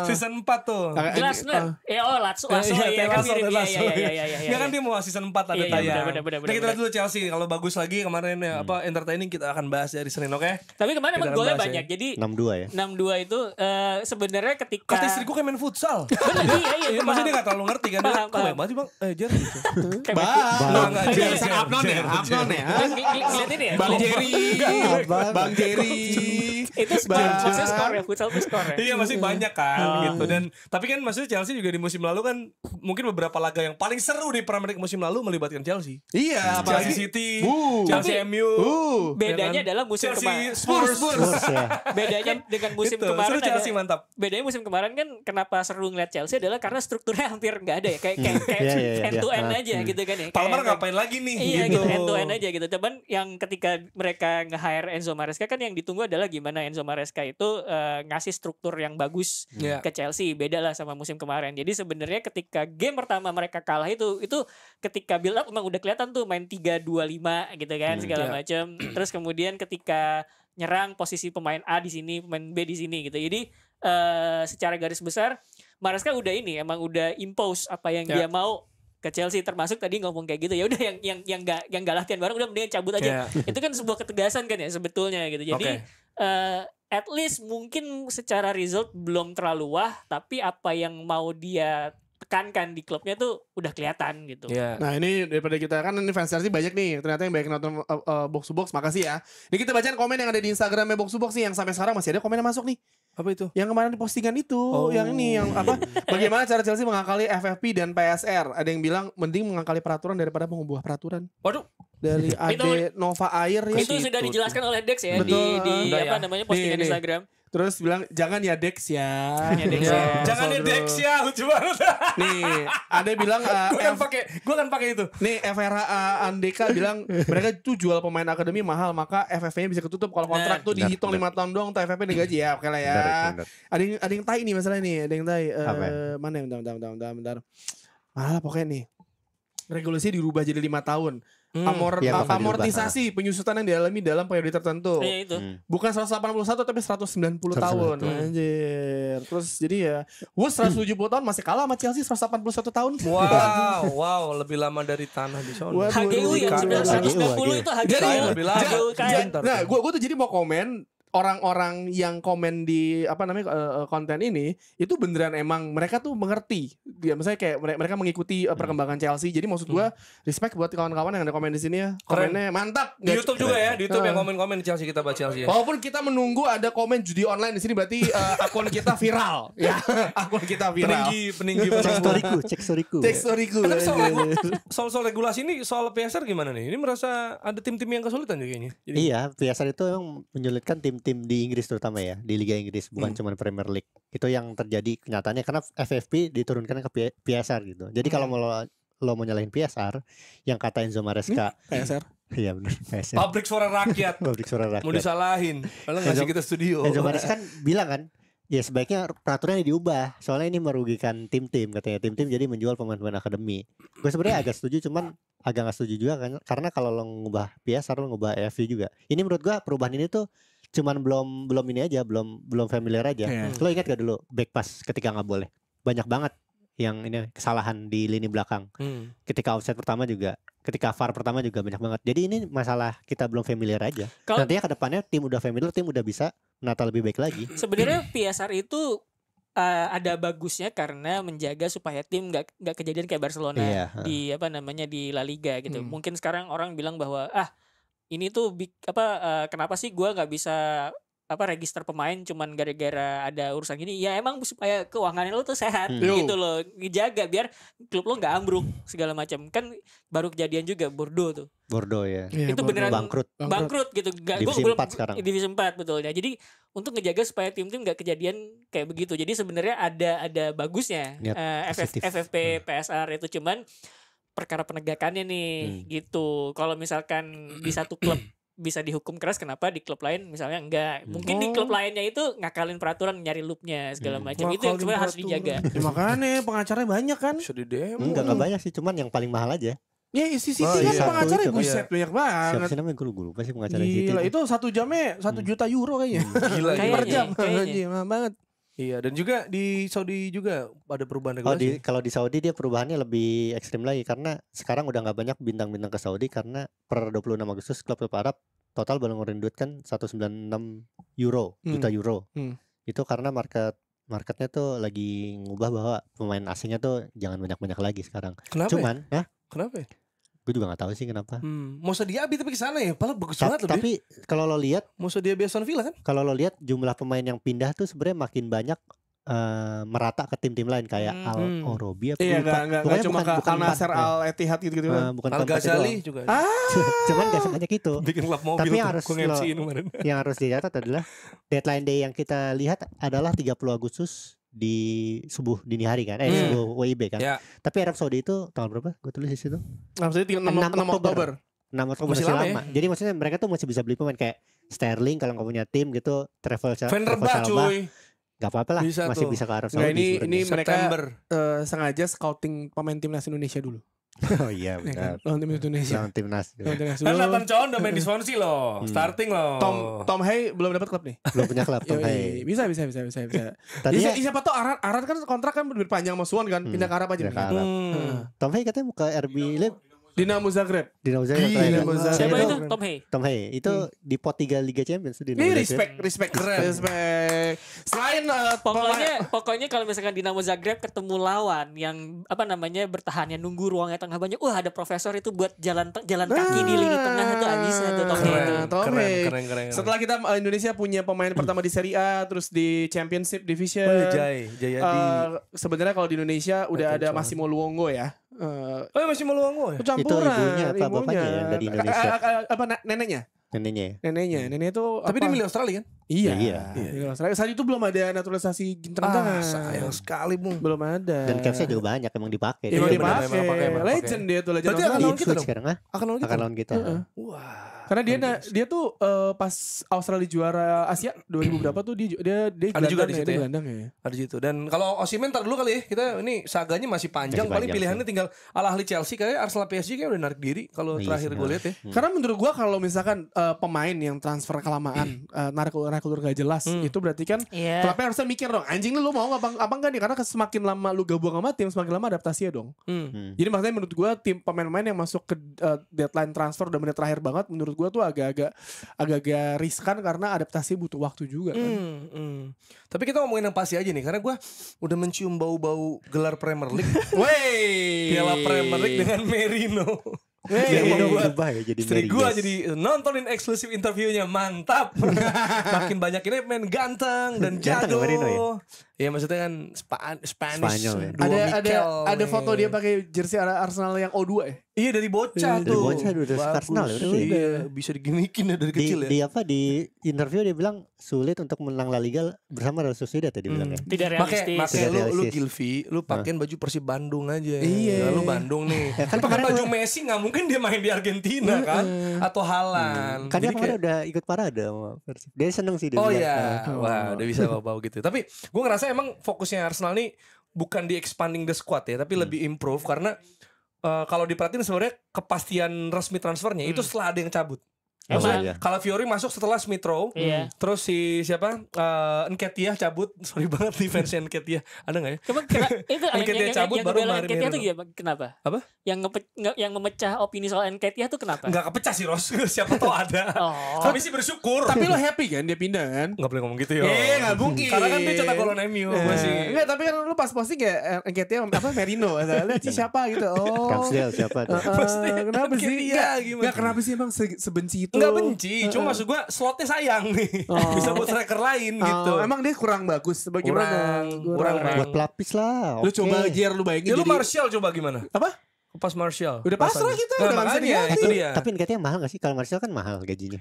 Season 4 tuh. Glasner. Lasso Ted kan Lasso, mirip. Ted Lasso. Iya. Ya kan dia mau season 4 ada Iya, tayang. benar. Nah kita lihat dulu Chelsea kalau bagus lagi kemarin ya entertaining kita akan bahas dari Senin oke? Tapi kemarin emang Kita golnya bahas ya. banyak. Jadi 6-2 ya. 6-2 itu sebenarnya ketika Kata istriku kayak main futsal. Bener, iya, Maksudnya dia gak terlalu ngerti kan. Paham, Kok paham. banyak banget sih bang? Jer gitu. Bang, Jer, biasa Jer, Abnon ya, Jer, Abnon ya. ngeliat ini ya. Bang Jerry, Bang Jerry. Itu maksudnya skor ya, futsal itu skor ya. Iya masih banyak kan gitu dan tapi kan maksudnya Chelsea juga di musim lalu kan mungkin beberapa laga yang paling seru di Premier League musim lalu melibatkan Chelsea. Iya, Chelsea apalagi City, Uh. Chelsea Tapi- MU. Bedanya ya kan? adalah musim Chelsea kemarin. Spurs. Spurs ya. Bedanya dengan musim Gitu, kemarin seru Chelsea mantap. Bedanya musim kemarin kan kenapa seru ngeliat Chelsea adalah karena strukturnya hampir nggak ada ya, kayak Iya. end to end aja gitu kan ya. Palmer Kayak- ngapain lagi nih Iya gitu, end to end aja gitu. Cuman yang ketika mereka nge-hire Enzo Maresca kan yang ditunggu adalah gimana Enzo Maresca itu ngasih struktur yang bagus Iya. ke Chelsea. Beda lah sama musim kemarin. Jadi sebenarnya ketika game pertama mereka kalah itu ketika build up emang udah kelihatan tuh main 3-2-5 gitu kan segala Iya. macam. Terus kemudian ketika nyerang posisi pemain A di sini, pemain B di sini gitu. Jadi secara garis besar Maresca udah emang udah impose apa yang Ya. dia mau ke Chelsea, termasuk tadi ngomong kayak gitu, ya udah yang nggak latihan bareng udah mendingan cabut aja. Itu kan sebuah ketegasan kan ya sebetulnya gitu. Jadi at least mungkin secara result belum terlalu wah, tapi apa yang mau dia tekankan di klubnya tuh udah kelihatan gitu. Iya. Nah ini daripada kita kan ini fans Chelsea banyak nih. Ternyata yang banyak nonton box to box. Makasih ya. Ini kita bacain komen yang ada di Instagramnya box to box nih. Yang sampai sekarang masih ada komen yang masuk nih. Apa itu? Yang kemarin di postingan itu. Yang ini yang apa? Bagaimana cara Chelsea mengakali FFP dan PSR? Ada yang bilang mending mengakali peraturan daripada mengubah peraturan. Waduh. Dari Ade Nova Air ya. Itu sudah dijelaskan oleh Dex ya Betul. di Udah apa ya. namanya postingan Nih. Instagram. Terus bilang jangan ya Dex ya. Jangan ya, Dex Ya. ya. Jangan ya Sodro. Dex ya lucu banget. Nih, ada bilang Gue kan pakai itu. Nih FRA Andeka bilang mereka tuh jual pemain akademi mahal maka FFP-nya bisa ketutup kalau kontrak tuh dihitung 5 tahun doang tuh FFP digaji ya oke lah ya. Benar. Ada yang tai nih masalah nih, ada yang tai. Apa ya? Mana ya? Bentar. Malah pokoknya nih. Regulasi dirubah jadi 5 tahun. Iya, bakal Amortisasi penyusutan yang dialami dalam periode tertentu. Iya itu. Bukan 181 tapi 190 tahun. 190. Anjir. Terus jadi ya Wolves 170 tahun masih kalah sama Chelsea 181 tahun. Wow, lebih lama dari tanah di sana. Waduh. HGU yang sudah HGU. 190 itu HGU. Jadi, lebih lama. HGU KM. Nah, gue tuh jadi mau komen orang-orang yang komen di apa namanya konten ini itu beneran emang mereka tuh mengerti. Dia misalnya kayak mereka mengikuti perkembangan Chelsea. Jadi maksud gue respect buat kawan-kawan yang ada komen di sini ya. Komennya mantap. Di YouTube juga ya, di YouTube yang Ah. komen-komen Chelsea kita bahas Chelsea ya. Walaupun kita menunggu ada komen judi online di sini berarti akun kita viral. Ya, akun kita viral. Peninggi Cek storyku. Cek storyku. Tapi soal regulasi ini soal PSR gimana nih? Ini merasa ada tim-tim yang kesulitan juga kayaknya. Jadi, Iya, PSR itu yang menyulitkan tim-tim di Inggris terutama ya, di Liga Inggris bukan cuma Premier League. Itu yang terjadi kenyataannya karena FFP diturunkan ke PSR gitu. Jadi kalau lo mau nyalahin PSR, yang kata Enzo Maresca, PSR. iya benar PSR. pabrik suara rakyat Pabrik suara mau rakyat. disalahin. Kalau ngasih kita studio. Enzo Maresca kan bilang kan, ya sebaiknya peraturannya diubah. Soalnya ini merugikan tim-tim katanya. Tim-tim jadi menjual pemain-pemain akademi. Gue sebenarnya agak setuju, cuman agak gak setuju juga kan, karena kalau lo ngubah PSR lo ngubah AFV juga. Ini menurut gue perubahan ini tuh cuman belum ini aja, belum familiar aja. Lo ingat gak dulu back pass ketika nggak boleh? Banyak banget yang ini kesalahan di lini belakang. Ketika offside pertama juga, ketika VAR pertama juga banyak banget. Jadi ini masalah kita belum familiar aja. Kalau- Nantinya ke depannya tim udah familiar, tim udah bisa menata lebih baik lagi. Sebenarnya PSR itu ada bagusnya karena menjaga supaya tim nggak kejadian kayak Barcelona Iya. di di La Liga gitu. Mungkin sekarang orang bilang bahwa ini tuh kenapa sih gua nggak bisa register pemain cuman gara-gara ada urusan gini. Ya emang supaya keuangan lo tuh sehat gitu loh, dijaga biar klub lo nggak ambruk segala macam. Kan baru kejadian juga Bordeaux ya. Itu beneran bangkrut gitu. Divisi 4 sekarang. Divisi 4 betul ya. Jadi untuk ngejaga supaya tim-tim nggak kejadian kayak begitu. Jadi sebenarnya ada bagusnya FFP PSR itu, cuman perkara penegakannya nih gitu. Kalau misalkan di satu klub bisa dihukum keras, kenapa di klub lain misalnya enggak? Mungkin di klub lainnya itu ngakalin peraturan, nyari loopnya segala macam. Itu yang sebenarnya harus dijaga. Ya, makanya pengacaranya banyak kan? Bisa di demo. Enggak banyak sih, cuman yang paling mahal aja. Ya isi City kan pengacaranya buset banyak Siapa banget. sih namanya, gue lupa sih pengacara City. Gila, itu 1 jamnya 1 juta euro kayaknya. Gila. Per jam. Kayaknya. Mahal banget. Iya, dan juga di Saudi juga ada perubahan regulasi. Kalau di Saudi dia perubahannya lebih ekstrim lagi, karena sekarang udah nggak banyak bintang-bintang ke Saudi, karena per 26 Agustus klub-klub Arab total baru ngeluarin duit kan 196 juta euro. Itu karena marketnya tuh lagi ngubah bahwa pemain asingnya tuh jangan banyak-banyak lagi sekarang. Kenapa? Cuman, Kenapa? gue juga nggak tahu sih kenapa. Mau Diaby tapi kesana ya, padahal bagus banget loh. Tapi kalau lo lihat, Mau Diaby Aston Villa kan? kalau lo lihat jumlah pemain yang pindah tuh sebenarnya makin banyak merata ke tim-tim lain kayak Al Orobi apa Iya, enggak cuma ke Al Nassr, Al Etihad gitu kan. bukan Al Ghazali doang. juga. Cuman gak sebanyak itu. Bikin klub mobil. Tapi yang harus dicatat adalah deadline day yang kita lihat adalah 30 Agustus di subuh dini hari kan, subuh WIB kan. Ya. Tapi Arab Saudi itu tanggal berapa? Gue tulis di situ. Maksudnya 6 Oktober. 6 Oktober Masih masih lama lama. Jadi maksudnya mereka tuh masih bisa beli pemain kayak Sterling kalau nggak punya tim gitu, Fenerbahce cuy. Gak apa-apa lah, Bisa masih tuh. bisa ke Arab Enggak, Saudi. ini mereka September. sengaja scouting pemain timnas Indonesia dulu. Oh iya Ya kan? benar. Lawan tim Indonesia. Lawan timnas. Lawan timnas Kan dulu. Nathan Cohn udah main di Swansea loh. Starting loh. Tom Hay belum dapat klub nih. Belum punya klub Tom Yoi, Hay. bisa. Tadinya Siapa tuh Arat kan kontrak kan berpanjang sama Suwon kan, pindah ke Arab aja. pindah ke nih. Arab. Tom Hay katanya mau ke RB Leipzig. Dinamo Zagreb. Dinamo Zagreb. Dinamo Zagreb. Siapa Itu- itu? Tom Hay. Itu di pot 3 Liga Champions tuh Dinamo Ini Zagreb. respect. Selain Pokoknya kalau misalkan Dinamo Zagreb ketemu lawan yang bertahannya nunggu ruangnya tengah banyak, ada profesor itu buat jalan kaki di lini tengah itu bisa tuh Tom Hay itu. Tom Hay. Keren. Setelah kita Indonesia punya pemain pertama di Serie A, terus di Championship Division. Jayadi. Sebenarnya kalau di Indonesia udah ada Massimo Luongo ya. Masih mau luang gue. Campuran. Itu ibunya apa bapaknya yang dari Indonesia? Neneknya? Neneknya. Neneknya itu Tapi dia milih Australia kan? Iya. Saat itu belum ada naturalisasi tangan. Sayang sekali Bung. Belum ada. Dan capsnya juga banyak emang dipakai. Emang Iya, benar, dipakai. emang pakai. Legend dia tuh, legend Berarti Australia. akan lawan kita Ipswich dong? sekarang Akan lawan kita. akan lawan kita. Wah. Karena dia tuh pas Australia juara Asia 2000 berapa tuh dia Ada juga di situ ya? gelandang ya. Ada di situ. Dan kalau Osimhen ntar dulu kali ya. Kita ini saganya masih panjang. Masih Paling panjang pilihannya tinggal Al Ahly Chelsea, kayak Arsenal PSG kayak udah narik diri kalau Iya terakhir sih, gue lihat ya. Karena menurut gua kalau misalkan pemain yang transfer kelamaan, narik ulur gak jelas, itu berarti kan Iya. klubnya harusnya mikir dong, anjing lu mau apa enggak nih? Karena semakin lama lu gabung sama tim, semakin lama adaptasinya dong. Jadi maksudnya menurut gua tim pemain-pemain yang masuk ke deadline transfer udah menit terakhir banget, menurut gua tuh agak-agak riskan karena adaptasi butuh waktu juga kan. Tapi kita ngomongin yang pasti aja nih, karena gue udah mencium bau-bau gelar Premier League. Wey, Piala Premier League dengan Merino. Yang Yang membuat berubah ya jadi istri Mary gue Jess. jadi nontonin eksklusif interviewnya, mantap. Makin banyak ini main ganteng dan Ganteng jado. Merino ya? Ya maksudnya kan Spanish. Spanyol ya? Dua Ada Mikel foto nih. dia pakai jersey Arsenal yang O2 ya. Iya dari bocah Dari tuh. bocah udah Bagus. Arsenal ya, udah. Iya, bisa digimikin ya dari kecil ya. Di interview dia bilang sulit untuk menang La Liga bersama Real Sociedad tadi bilangnya. Tidak Makanya realistis. Tidak lu realistis. Gilvi, lu pakein baju Persib Bandung aja. Iya. Ya, lu Bandung nih. Ya, kan Lu pakai kemarin baju Messi nggak mungkin dia main di Argentina kan? Atau Haaland. Kan dia Jadi kemarin kayak- udah ikut parade sama Persib. Dia seneng sih dia Oh bilang. iya, wah udah bisa bawa-bawa gitu. Tapi gue ngerasa emang fokusnya Arsenal nih bukan di expanding the squad ya, tapi lebih improve karena kalau diperhatiin sebenarnya kepastian resmi transfernya itu setelah ada yang cabut. Maksudnya iya. Calafiori masuk setelah Smith Rowe. Iya. Terus si siapa? Nketiah cabut. Sorry banget nih fans Nketiah. Ada enggak ya? Coba itu Nketiah cabut baru Nketiah Marinero. tuh gimana? Kenapa? Apa? Yang memecah opini soal Nketiah tuh kenapa? Enggak kepecah sih Ros. Siapa tahu ada. Oh. Kami sih bersyukur. Tapi lo happy kan dia pindah kan? Enggak boleh ngomong gitu ya. Nggak mungkin. Karena kan dia cetak golon MU masih. Enggak, tapi kan lu pas posting ya Nketiah apa Merino. Lihat sih siapa gitu. Oh. Kamsdale siapa tuh? Kenapa sih? Nketiah gimana? Enggak, kenapa sih emang sebenci itu? Enggak benci, cuma maksud gua slotnya sayang nih. Bisa buat striker lain gitu. Emang dia kurang bagus bagaimana? Kurang. Buat pelapis lah. Lu oke. coba Jer, lu bayangin Ya lu jadi Martial coba gimana? apa? Pas Martial. Udah pasrah kita, Nah, udah nggak bisa makanya diganti. itu dia. Tapi Nketiah mahal gak sih? Kalau Martial kan mahal gajinya.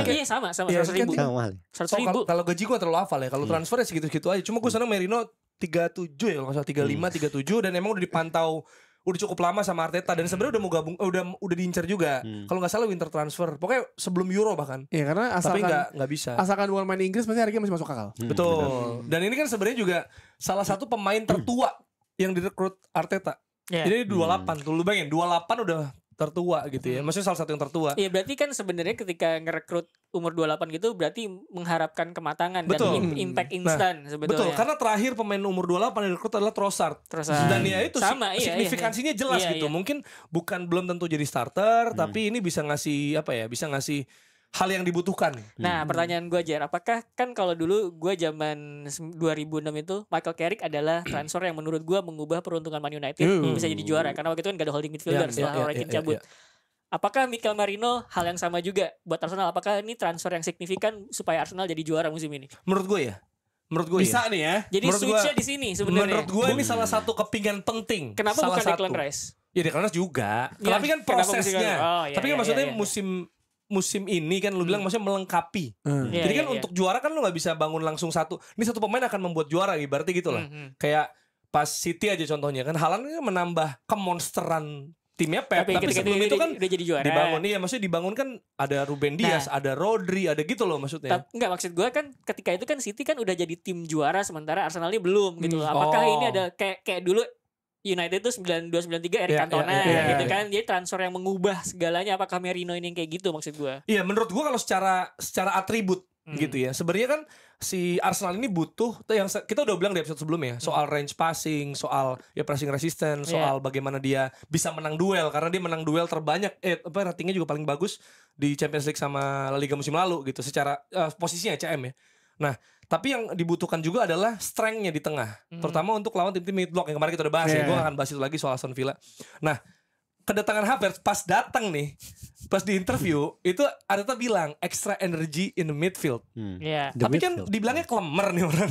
Iya sama Iya, 100.000. Sama mahal. 100.000. Kalau gaji gua terlalu hafal ya. Kalau transfer ya segitu-segitu aja. Cuma gua senang Merino 37 ya kalau nggak salah 35, 37 dan emang udah dipantau udah cukup lama sama Arteta dan sebenarnya udah mau gabung udah diincar juga. Kalau nggak salah winter transfer. Pokoknya sebelum Euro bahkan. Ya karena Tapi asalkan nggak bisa. asalkan bukan main Inggris pasti harganya masih masuk akal. Betul. Dan ini kan sebenarnya juga salah satu pemain tertua yang direkrut Arteta. Iya. Jadi 28 tuh lu bayangin 28 udah tertua gitu ya. Maksudnya salah satu yang tertua. Iya berarti kan sebenarnya ketika ngerekrut umur 28 gitu berarti mengharapkan kematangan Betul. dan impact instan sebetulnya. Betul, karena terakhir pemain umur 28 yang direkrut adalah Trossard. Dan ya itu Sama, iya, signifikansinya jelas iya, gitu. iya. Mungkin belum tentu jadi starter, tapi ini bisa ngasih apa ya? Bisa ngasih hal yang dibutuhkan. Nah pertanyaan gue Jer, apakah kan kalau dulu gue zaman 2006 itu Michael Carrick adalah transfer yang menurut gue mengubah peruntungan Man United bisa jadi juara karena waktu itu kan gak ada holding midfielder setelah Roy Keane cabut. Apakah Mikel Merino hal yang sama juga buat Arsenal? Apakah ini transfer yang signifikan supaya Arsenal jadi juara musim ini? Menurut gue ya. Menurut gue Bisa nih ya. Jadi Menurut switch-nya gua- di sini sebenarnya. Menurut gue ini salah satu kepingan penting. Kenapa salah bukan satu. Declan Rice? Ya Declan Rice juga. Ya, Tapi kan kenapa prosesnya. Oh, iya, Tapi kan iya, maksudnya iya. musim ini kan lu bilang maksudnya melengkapi. Iya, Jadi kan iya, untuk juara kan lu nggak bisa bangun langsung satu. Ini satu pemain akan membuat juara berarti gitu lah. Kayak pas City aja contohnya kan Haaland kan menambah kemonsteran timnya Pep. Tapi ketika sebelum itu kan udah jadi juara. dibangun. Iya maksudnya dibangun kan ada Ruben Dias, ada Rodri, ada gitu loh maksudnya. Enggak maksud gue kan ketika itu kan City kan udah jadi tim juara sementara Arsenal ini belum gitu loh. Apakah ini ada kayak dulu United tuh 92-93 Eric Cantona gitu kan. Jadi transfer yang mengubah segalanya. Apakah Merino ini yang kayak gitu maksud gue? Iya menurut gua kalau secara atribut gitu ya. Sebenarnya kan si Arsenal ini butuh yang kita udah bilang di episode sebelumnya soal range passing, soal ya pressing resistance, soal bagaimana dia bisa menang duel karena dia menang duel terbanyak ratingnya juga paling bagus di Champions League sama La Liga musim lalu gitu secara posisinya CM ya. Nah, tapi yang dibutuhkan juga adalah strength-nya di tengah, terutama untuk lawan tim-tim mid block yang kemarin kita udah bahas ya. Gue gak akan bahas itu lagi soal Aston Villa. Nah, kedatangan Havertz pas datang nih, pas di interview itu Arteta bilang extra energy in the midfield. Iya. Tapi kan dibilangnya klemer nih orang.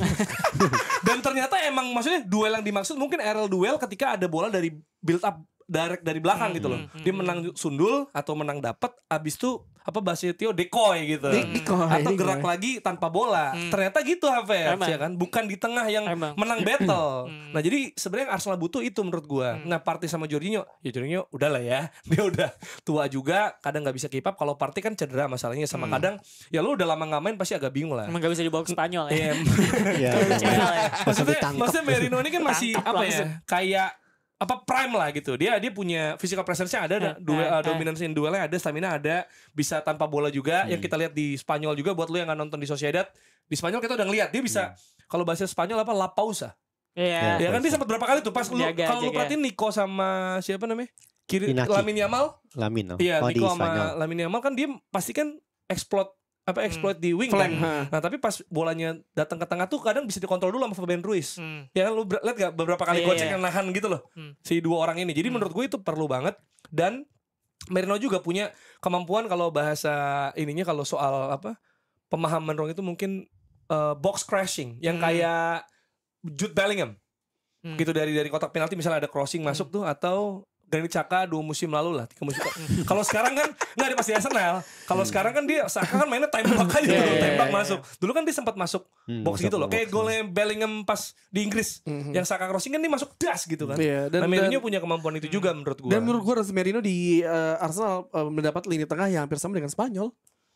Dan ternyata emang maksudnya duel yang dimaksud mungkin aerial duel ketika ada bola dari build up direct dari belakang gitu loh. Dia menang sundul atau menang dapat abis itu apa bahasa Tio decoy gitu. Atau gerak lagi tanpa bola. Ternyata gitu Havertz ya kan, bukan di tengah yang menang battle. Nah, jadi sebenarnya Arsenal butuh itu menurut gua. Nah, Partey sama Jorginho, ya Jorginho udahlah ya. Dia udah tua juga, kadang nggak bisa keep up. Kalau Partey kan cedera masalahnya sama kadang ya lu udah lama nggak main pasti agak bingung lah. Emang gak bisa dibawa ke Spanyol ya. Iya. Maksudnya Maksudnya Merino ini kan masih Tangkap apa langsung. ya? Kayak apa prime lah gitu. Dia punya physical presence-nya ada, dominance in duelnya ada, stamina ada, bisa tanpa bola juga. Yang kita lihat di Spanyol juga buat lu yang nggak nonton di Sociedad, di Spanyol kita udah ngeliat dia bisa kalau bahasa Spanyol apa la pausa. Iya. Ya kan dia sempat berapa kali tuh pas lu Jaga, kalau lu jaga. perhatiin Nico sama siapa namanya? Kiri Inaki. Lamine Yamal. Lamin. Iya, di Nico Spanyol. sama Lamine Yamal kan dia pasti kan exploit di wing Flank, kan. Nah, tapi pas bolanya datang ke tengah tuh kadang bisa dikontrol dulu sama Fabian Ruiz. Ya kan lu lihat gak beberapa kali gocek yang nahan gitu loh. Si dua orang ini. Jadi menurut gue itu perlu banget dan Merino juga punya kemampuan kalau bahasa ininya kalau soal apa pemahaman Rong itu mungkin box crashing yang kayak Jude Bellingham. Gitu dari kotak penalti misalnya ada crossing masuk tuh atau Granit Xhaka 2 musim lalu lah 3 musim. Kalau sekarang kan nggak ada pas di Arsenal. Kalau sekarang kan dia Xhaka kan mainnya tembak aja tuh, tembak masuk. Dulu kan dia sempat masuk box gitu loh. Kayak golnya Bellingham pas di Inggris. Yang Xhaka crossing kan dia masuk das gitu kan. Iya, Nah, Merino punya kemampuan itu juga menurut gua. Dan menurut gue Merino di Arsenal mendapat lini tengah yang hampir sama dengan Spanyol.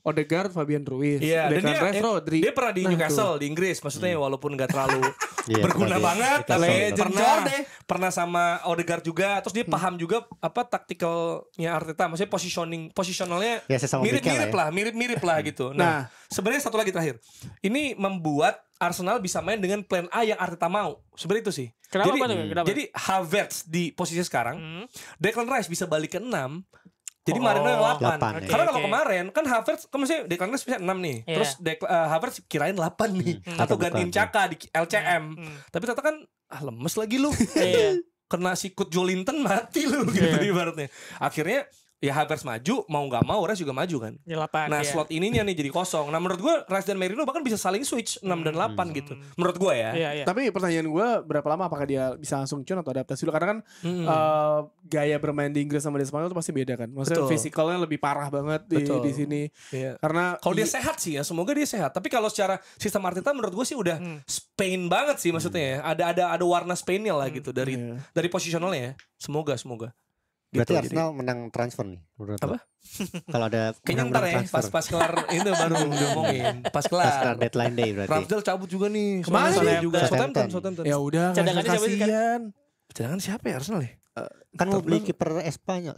Odegaard, Fabian Ruiz, Iya, dan Declan Rice, Rodri. dia pernah di Nah, Newcastle di Inggris, maksudnya walaupun nggak terlalu Iya, berguna sebagai banget, Newcastle. tapi Legend pernah sama Odegaard juga, terus dia paham juga apa taktikalnya Arteta, maksudnya positionalnya Ya, sesama mirip-mirip Mikel lah, mirip-mirip lah gitu. Nah, sebenarnya satu lagi terakhir, ini membuat Arsenal bisa main dengan plan A yang Arteta mau, sebenarnya itu sih. Kenapa jadi, tuh? Kenapa? jadi Havertz di posisi sekarang, Declan Rice bisa balik ke 6. Jadi Oh, Marino yang 8. 8, ya. Karena kalau Oke. kemarin kan Havertz kan maksudnya Declan Rice bisa 6 nih. Iya. Terus Havertz kirain 8 nih atau Atau gantiin bukan. Caka di LCM. Tapi ternyata kan lemes lagi lu. Iya. Kena sikut Jolinton mati lu gitu ibaratnya. Akhirnya ya Havertz maju, mau nggak mau Rice juga maju kan. Di 8. Nah slot ininya nih jadi kosong. Nah menurut gue Rice dan Merino bahkan bisa saling switch 6 dan 8 gitu. Menurut gue ya. Iya, iya. Tapi pertanyaan gue berapa lama apakah dia bisa langsung tune atau adaptasi dulu? Karena kan gaya bermain di Inggris sama di Spanyol itu pasti beda kan. Maksudnya Betul. fisikalnya lebih parah banget Betul. di sini. Iya. Karena Kalau dia sehat sih ya, semoga dia sehat. Tapi kalau secara sistem Arteta menurut gue sih udah Spain banget sih maksudnya ya. Ada warna Spainnya lah gitu dari positionalnya ya. Semoga. Berarti Gitu, Arsenal menang transfer nih menurut lo? Apa? Kalau ada kayaknya menang ntar ya transfer. pas kelar itu baru diomongin. Pas Pas kelar kelar. deadline day berarti. Ramsdale cabut juga nih. Kemana Soalnya nih? juga Southampton. Southampton. ya udah Cadangannya siapa sih kan? kasihan. Cadangan siapa ya Arsenal ya? Kan mau beli kiper Espanyol.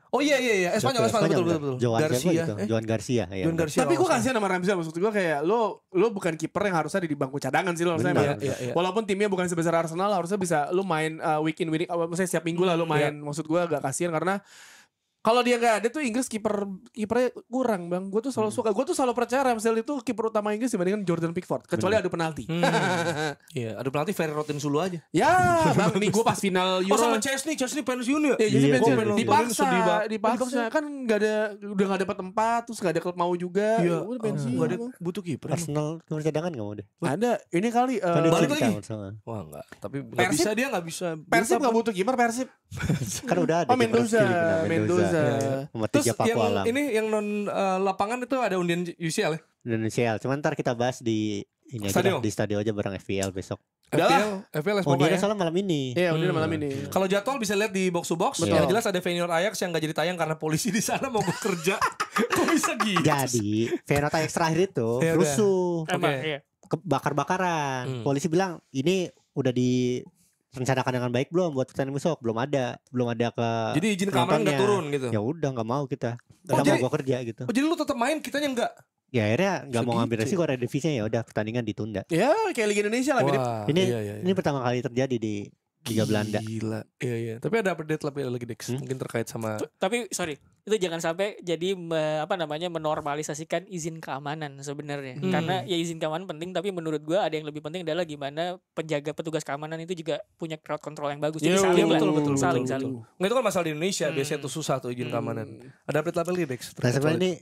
Oh iya. Spanyol betul. Joan Garcia. siapa gitu? Joan Garcia ya. Joan Garcia. Tapi gue kalau nggak kasihan sama Ramsdale. Maksud gue kayak lo bukan kiper yang harusnya ada di bangku cadangan sih lo harusnya. Benar. emang. Iya. Walaupun timnya bukan sebesar Arsenal, harusnya bisa lo main week in, maksudnya setiap minggu lah lo main. Maksud gue agak kasihan karena kalau dia nggak ada tuh Inggris kipernya kurang bang. Gue tuh selalu selalu percaya Ramsdale itu kiper utama Inggris dibandingkan Jordan Pickford. Kecuali adu penalti. Iya, ada pelatih Ferry Rotin Sulu aja. Ya bang, nih gue pas final Oh Euro. sama Chesney pensiun ya? Ya jadi Iya, pensiun. pensiun. Dipaksa kan udah nggak ada tempat, terus nggak ada klub mau juga. Iya. Udah pensiun. Gak ada butuh kiper. Arsenal kiper cadangan nggak mau deh. Ada ini kali Kan dia balik cerita lagi? sama. Wah enggak, tapi nggak Persib? bisa dia nggak bisa. Persib nggak butuh kiper Persib. Kan udah ada. Oh kiper Mendoza, kiri kanan, Mendoza. Sama Terus 3 Paku yang Alam. ini yang non lapangan itu ada undian UCL ya? Indonesia. Cuman ntar kita bahas di ini aja Stadio? lah, di stadion aja bareng FPL besok. FPL Oh dia ya. soalnya malam ini. Iya udah malam ini. Kalau jadwal bisa lihat di box to box. Betul. Yang jelas ada Feyenoord Ajax yang nggak jadi tayang karena polisi di sana mau bekerja. Kok bisa gitu? Jadi Feyenoord Ajax terakhir itu Ya udah. rusuh, Emang, Oke. iya. bakar-bakaran. Polisi bilang ini udah direncanakan dengan baik belum buat pertandingan besok? Belum ada ke. Jadi izin keamanan nggak penontonnya. turun gitu. Ya udah nggak mau kita. Oh, Kita jadi- mau gua kerja gitu. Oh jadi lu tetap main, kitanya nggak? Ya akhirnya nggak mau ngambil Segitu. resiko ada divisinya ya udah pertandingan ditunda. Ya kayak Liga Indonesia lah mirip. Wah, Ini iya. ini pertama kali terjadi di Liga Belanda. Gila. Iya. Tapi ada update lagi Dex. Mungkin terkait sama Tapi sorry, itu jangan sampai jadi menormalisasikan izin keamanan sebenarnya. Karena ya izin keamanan penting, tapi menurut gua ada yang lebih penting adalah gimana penjaga petugas keamanan itu juga punya crowd control yang bagus. Jadi Iya, saling lah, betul. saling. Nggak, itu kan masalah di Indonesia, biasanya tuh susah tuh izin keamanan. Ada update lagi Dex. Nah terkait sebenarnya soal ini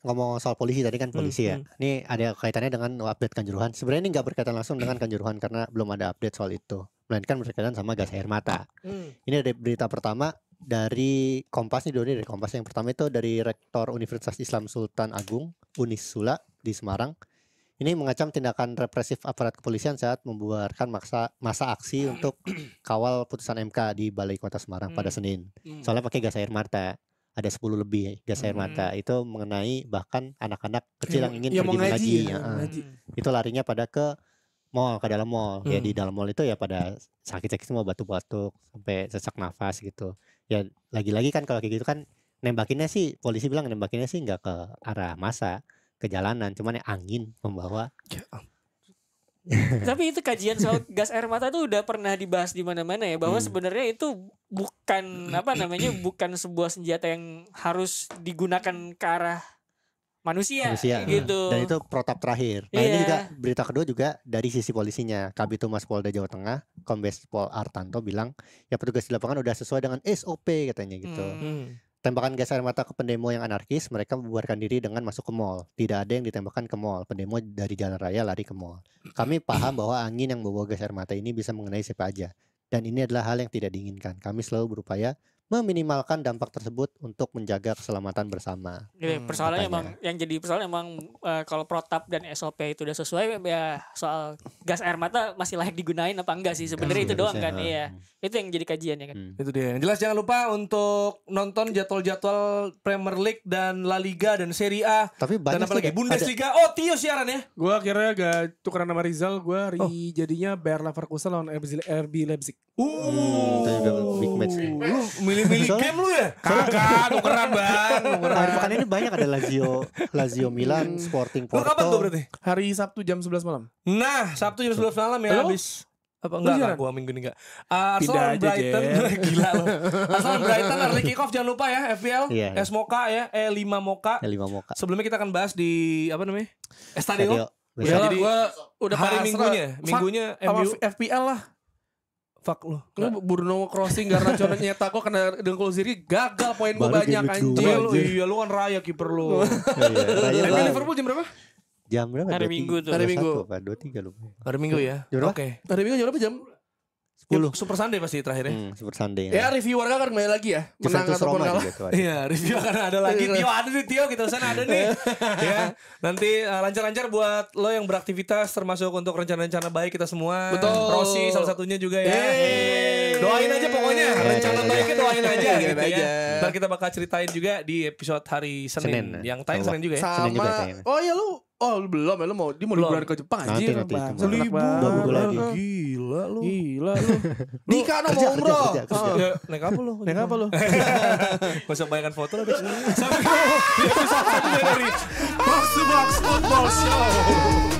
ngomong soal polisi tadi kan polisi ya. Ini ada kaitannya dengan update Kanjuruhan. Sebenarnya ini nggak berkaitan langsung dengan Kanjuruhan karena belum ada update soal itu. Melainkan berkaitan sama gas air mata. Ini ada berita pertama dari Kompas nih, dari Kompas. Yang pertama itu dari Rektor Universitas Islam Sultan Agung Unisula di Semarang. Ini mengacam tindakan represif aparat kepolisian saat membuarkan masa aksi untuk kawal putusan MK di Balai Kota Semarang pada Senin. Soalnya pakai gas air mata. Ada 10 lebih gas air mata. Itu mengenai bahkan anak-anak kecil yang ingin Ya mau pergi ngaji mengaji. ya, Ya, ngaji. itu larinya pada ke mall, ke dalam mall. Ya di dalam mall itu ya pada sakit-sakit semua, batuk-batuk sampai sesak nafas gitu. Ya lagi-lagi kan kalau kayak gitu kan nembakinnya sih, polisi bilang nembakinnya sih nggak ke arah massa, ke jalanan, cuman ya angin membawa. Tapi itu kajian soal gas air mata tuh udah pernah dibahas di mana-mana ya, bahwa sebenarnya itu bukan bukan sebuah senjata yang harus digunakan ke arah manusia, gitu. Dan itu protap terakhir. Nah ini Iya. juga berita kedua juga dari sisi polisinya. Kabid Humas Polda Jawa Tengah, Kombes Pol Artanto bilang ya petugas di lapangan udah sesuai dengan SOP katanya gitu. Tembakan gas air mata ke pendemo yang anarkis, mereka membubarkan diri dengan masuk ke mall. Tidak ada yang ditembakkan ke mall. Pendemo dari jalan raya lari ke mall. Kami paham bahwa angin yang membawa gas air mata ini bisa mengenai siapa aja. Dan ini adalah hal yang tidak diinginkan. Kami selalu berupaya meminimalkan dampak tersebut untuk menjaga keselamatan bersama. Persoalannya makanya. emang yang jadi persoalan emang kalau protap dan SOP itu udah sesuai ya soal gas air mata masih layak digunain apa enggak sih sebenarnya itu doang kan iya. Itu yang jadi kajiannya kan. Itu dia. Jelas jangan lupa untuk nonton jadwal-jadwal Premier League dan La Liga dan Serie A. Tapi Dan banyak apa lagi? sih, Bundesliga. Oh, Tio siaran ya. Gue akhirnya gak tukeran nama Rizal, gue jadinya Bayer Leverkusen lawan RB Leipzig. itu juga big match. Lu milih-milih Soalnya- game lu ya? Kakak, tukeran bang. Akhir pekan ini banyak ada Lazio Milan, Sporting Lu kapan tuh Porto. berarti? Hari Sabtu jam 11 malam. Nah, Sabtu jam 11 malam ya Lu? habis apa enggak siaran? gua minggu ini enggak. Arsenal Pindah aja, Brighton gila lu. Arsenal Brighton early kick off jangan lupa ya FPL. Iya. S Moka ya, 5 Moka. 5 Moka. Sebelumnya kita akan bahas di apa namanya? Estadio. Stadio. Ya, Udah jadi gue udah hari pasrah. minggunya Sama MU FPL lah. fuck lu. Lu Bruno crossing Garnacho nyetak gue kena dengkul sendiri gagal poin gue Baru banyak game week anjing. dua. Iya lu kan raya kiper lu. Iya, MU Liverpool jam berapa? Jam berapa? Hari 23, Minggu tuh. Hari Minggu. 23 lupa. Hari Minggu ya. Jam berapa? Oke. Hari Minggu jam berapa jam? 10. Super Sunday pasti terakhir ya. Super Sunday. Ya review warga kan kembali lagi ya. Menang Juventus ataupun Roma kalah. juga tuh ada. Iya, review akan ada lagi. Tio ada nih, Tio kita sana ada nih. Ya, nanti lancar-lancar buat lo yang beraktivitas termasuk untuk rencana-rencana baik kita semua. Betul. Rosi salah satunya juga ya. Yeay. Doain aja pokoknya. Rencana baiknya doain aja Doain gitu aja. ya. Ntar kita bakal ceritain juga di episode hari Senin. Senin. Yang tayang Senin juga ya. Senin juga Sama. kayaknya. Oh iya lu. Oh lu belum ya lu mau dia mau Belum. liburan ke Jepang Nanti, anjing. nanti, Bang. itu Libur. baru. 2 minggu lagi. Gila lu. Gila lu. Dika no mau kerja, umroh. kerja, kerja. Oh. Ya, naik apa lu? Naik apa lu? Gak usah bayangkan foto lah. Sampai ketemu di episode selanjutnya dari Box to Box Football Show.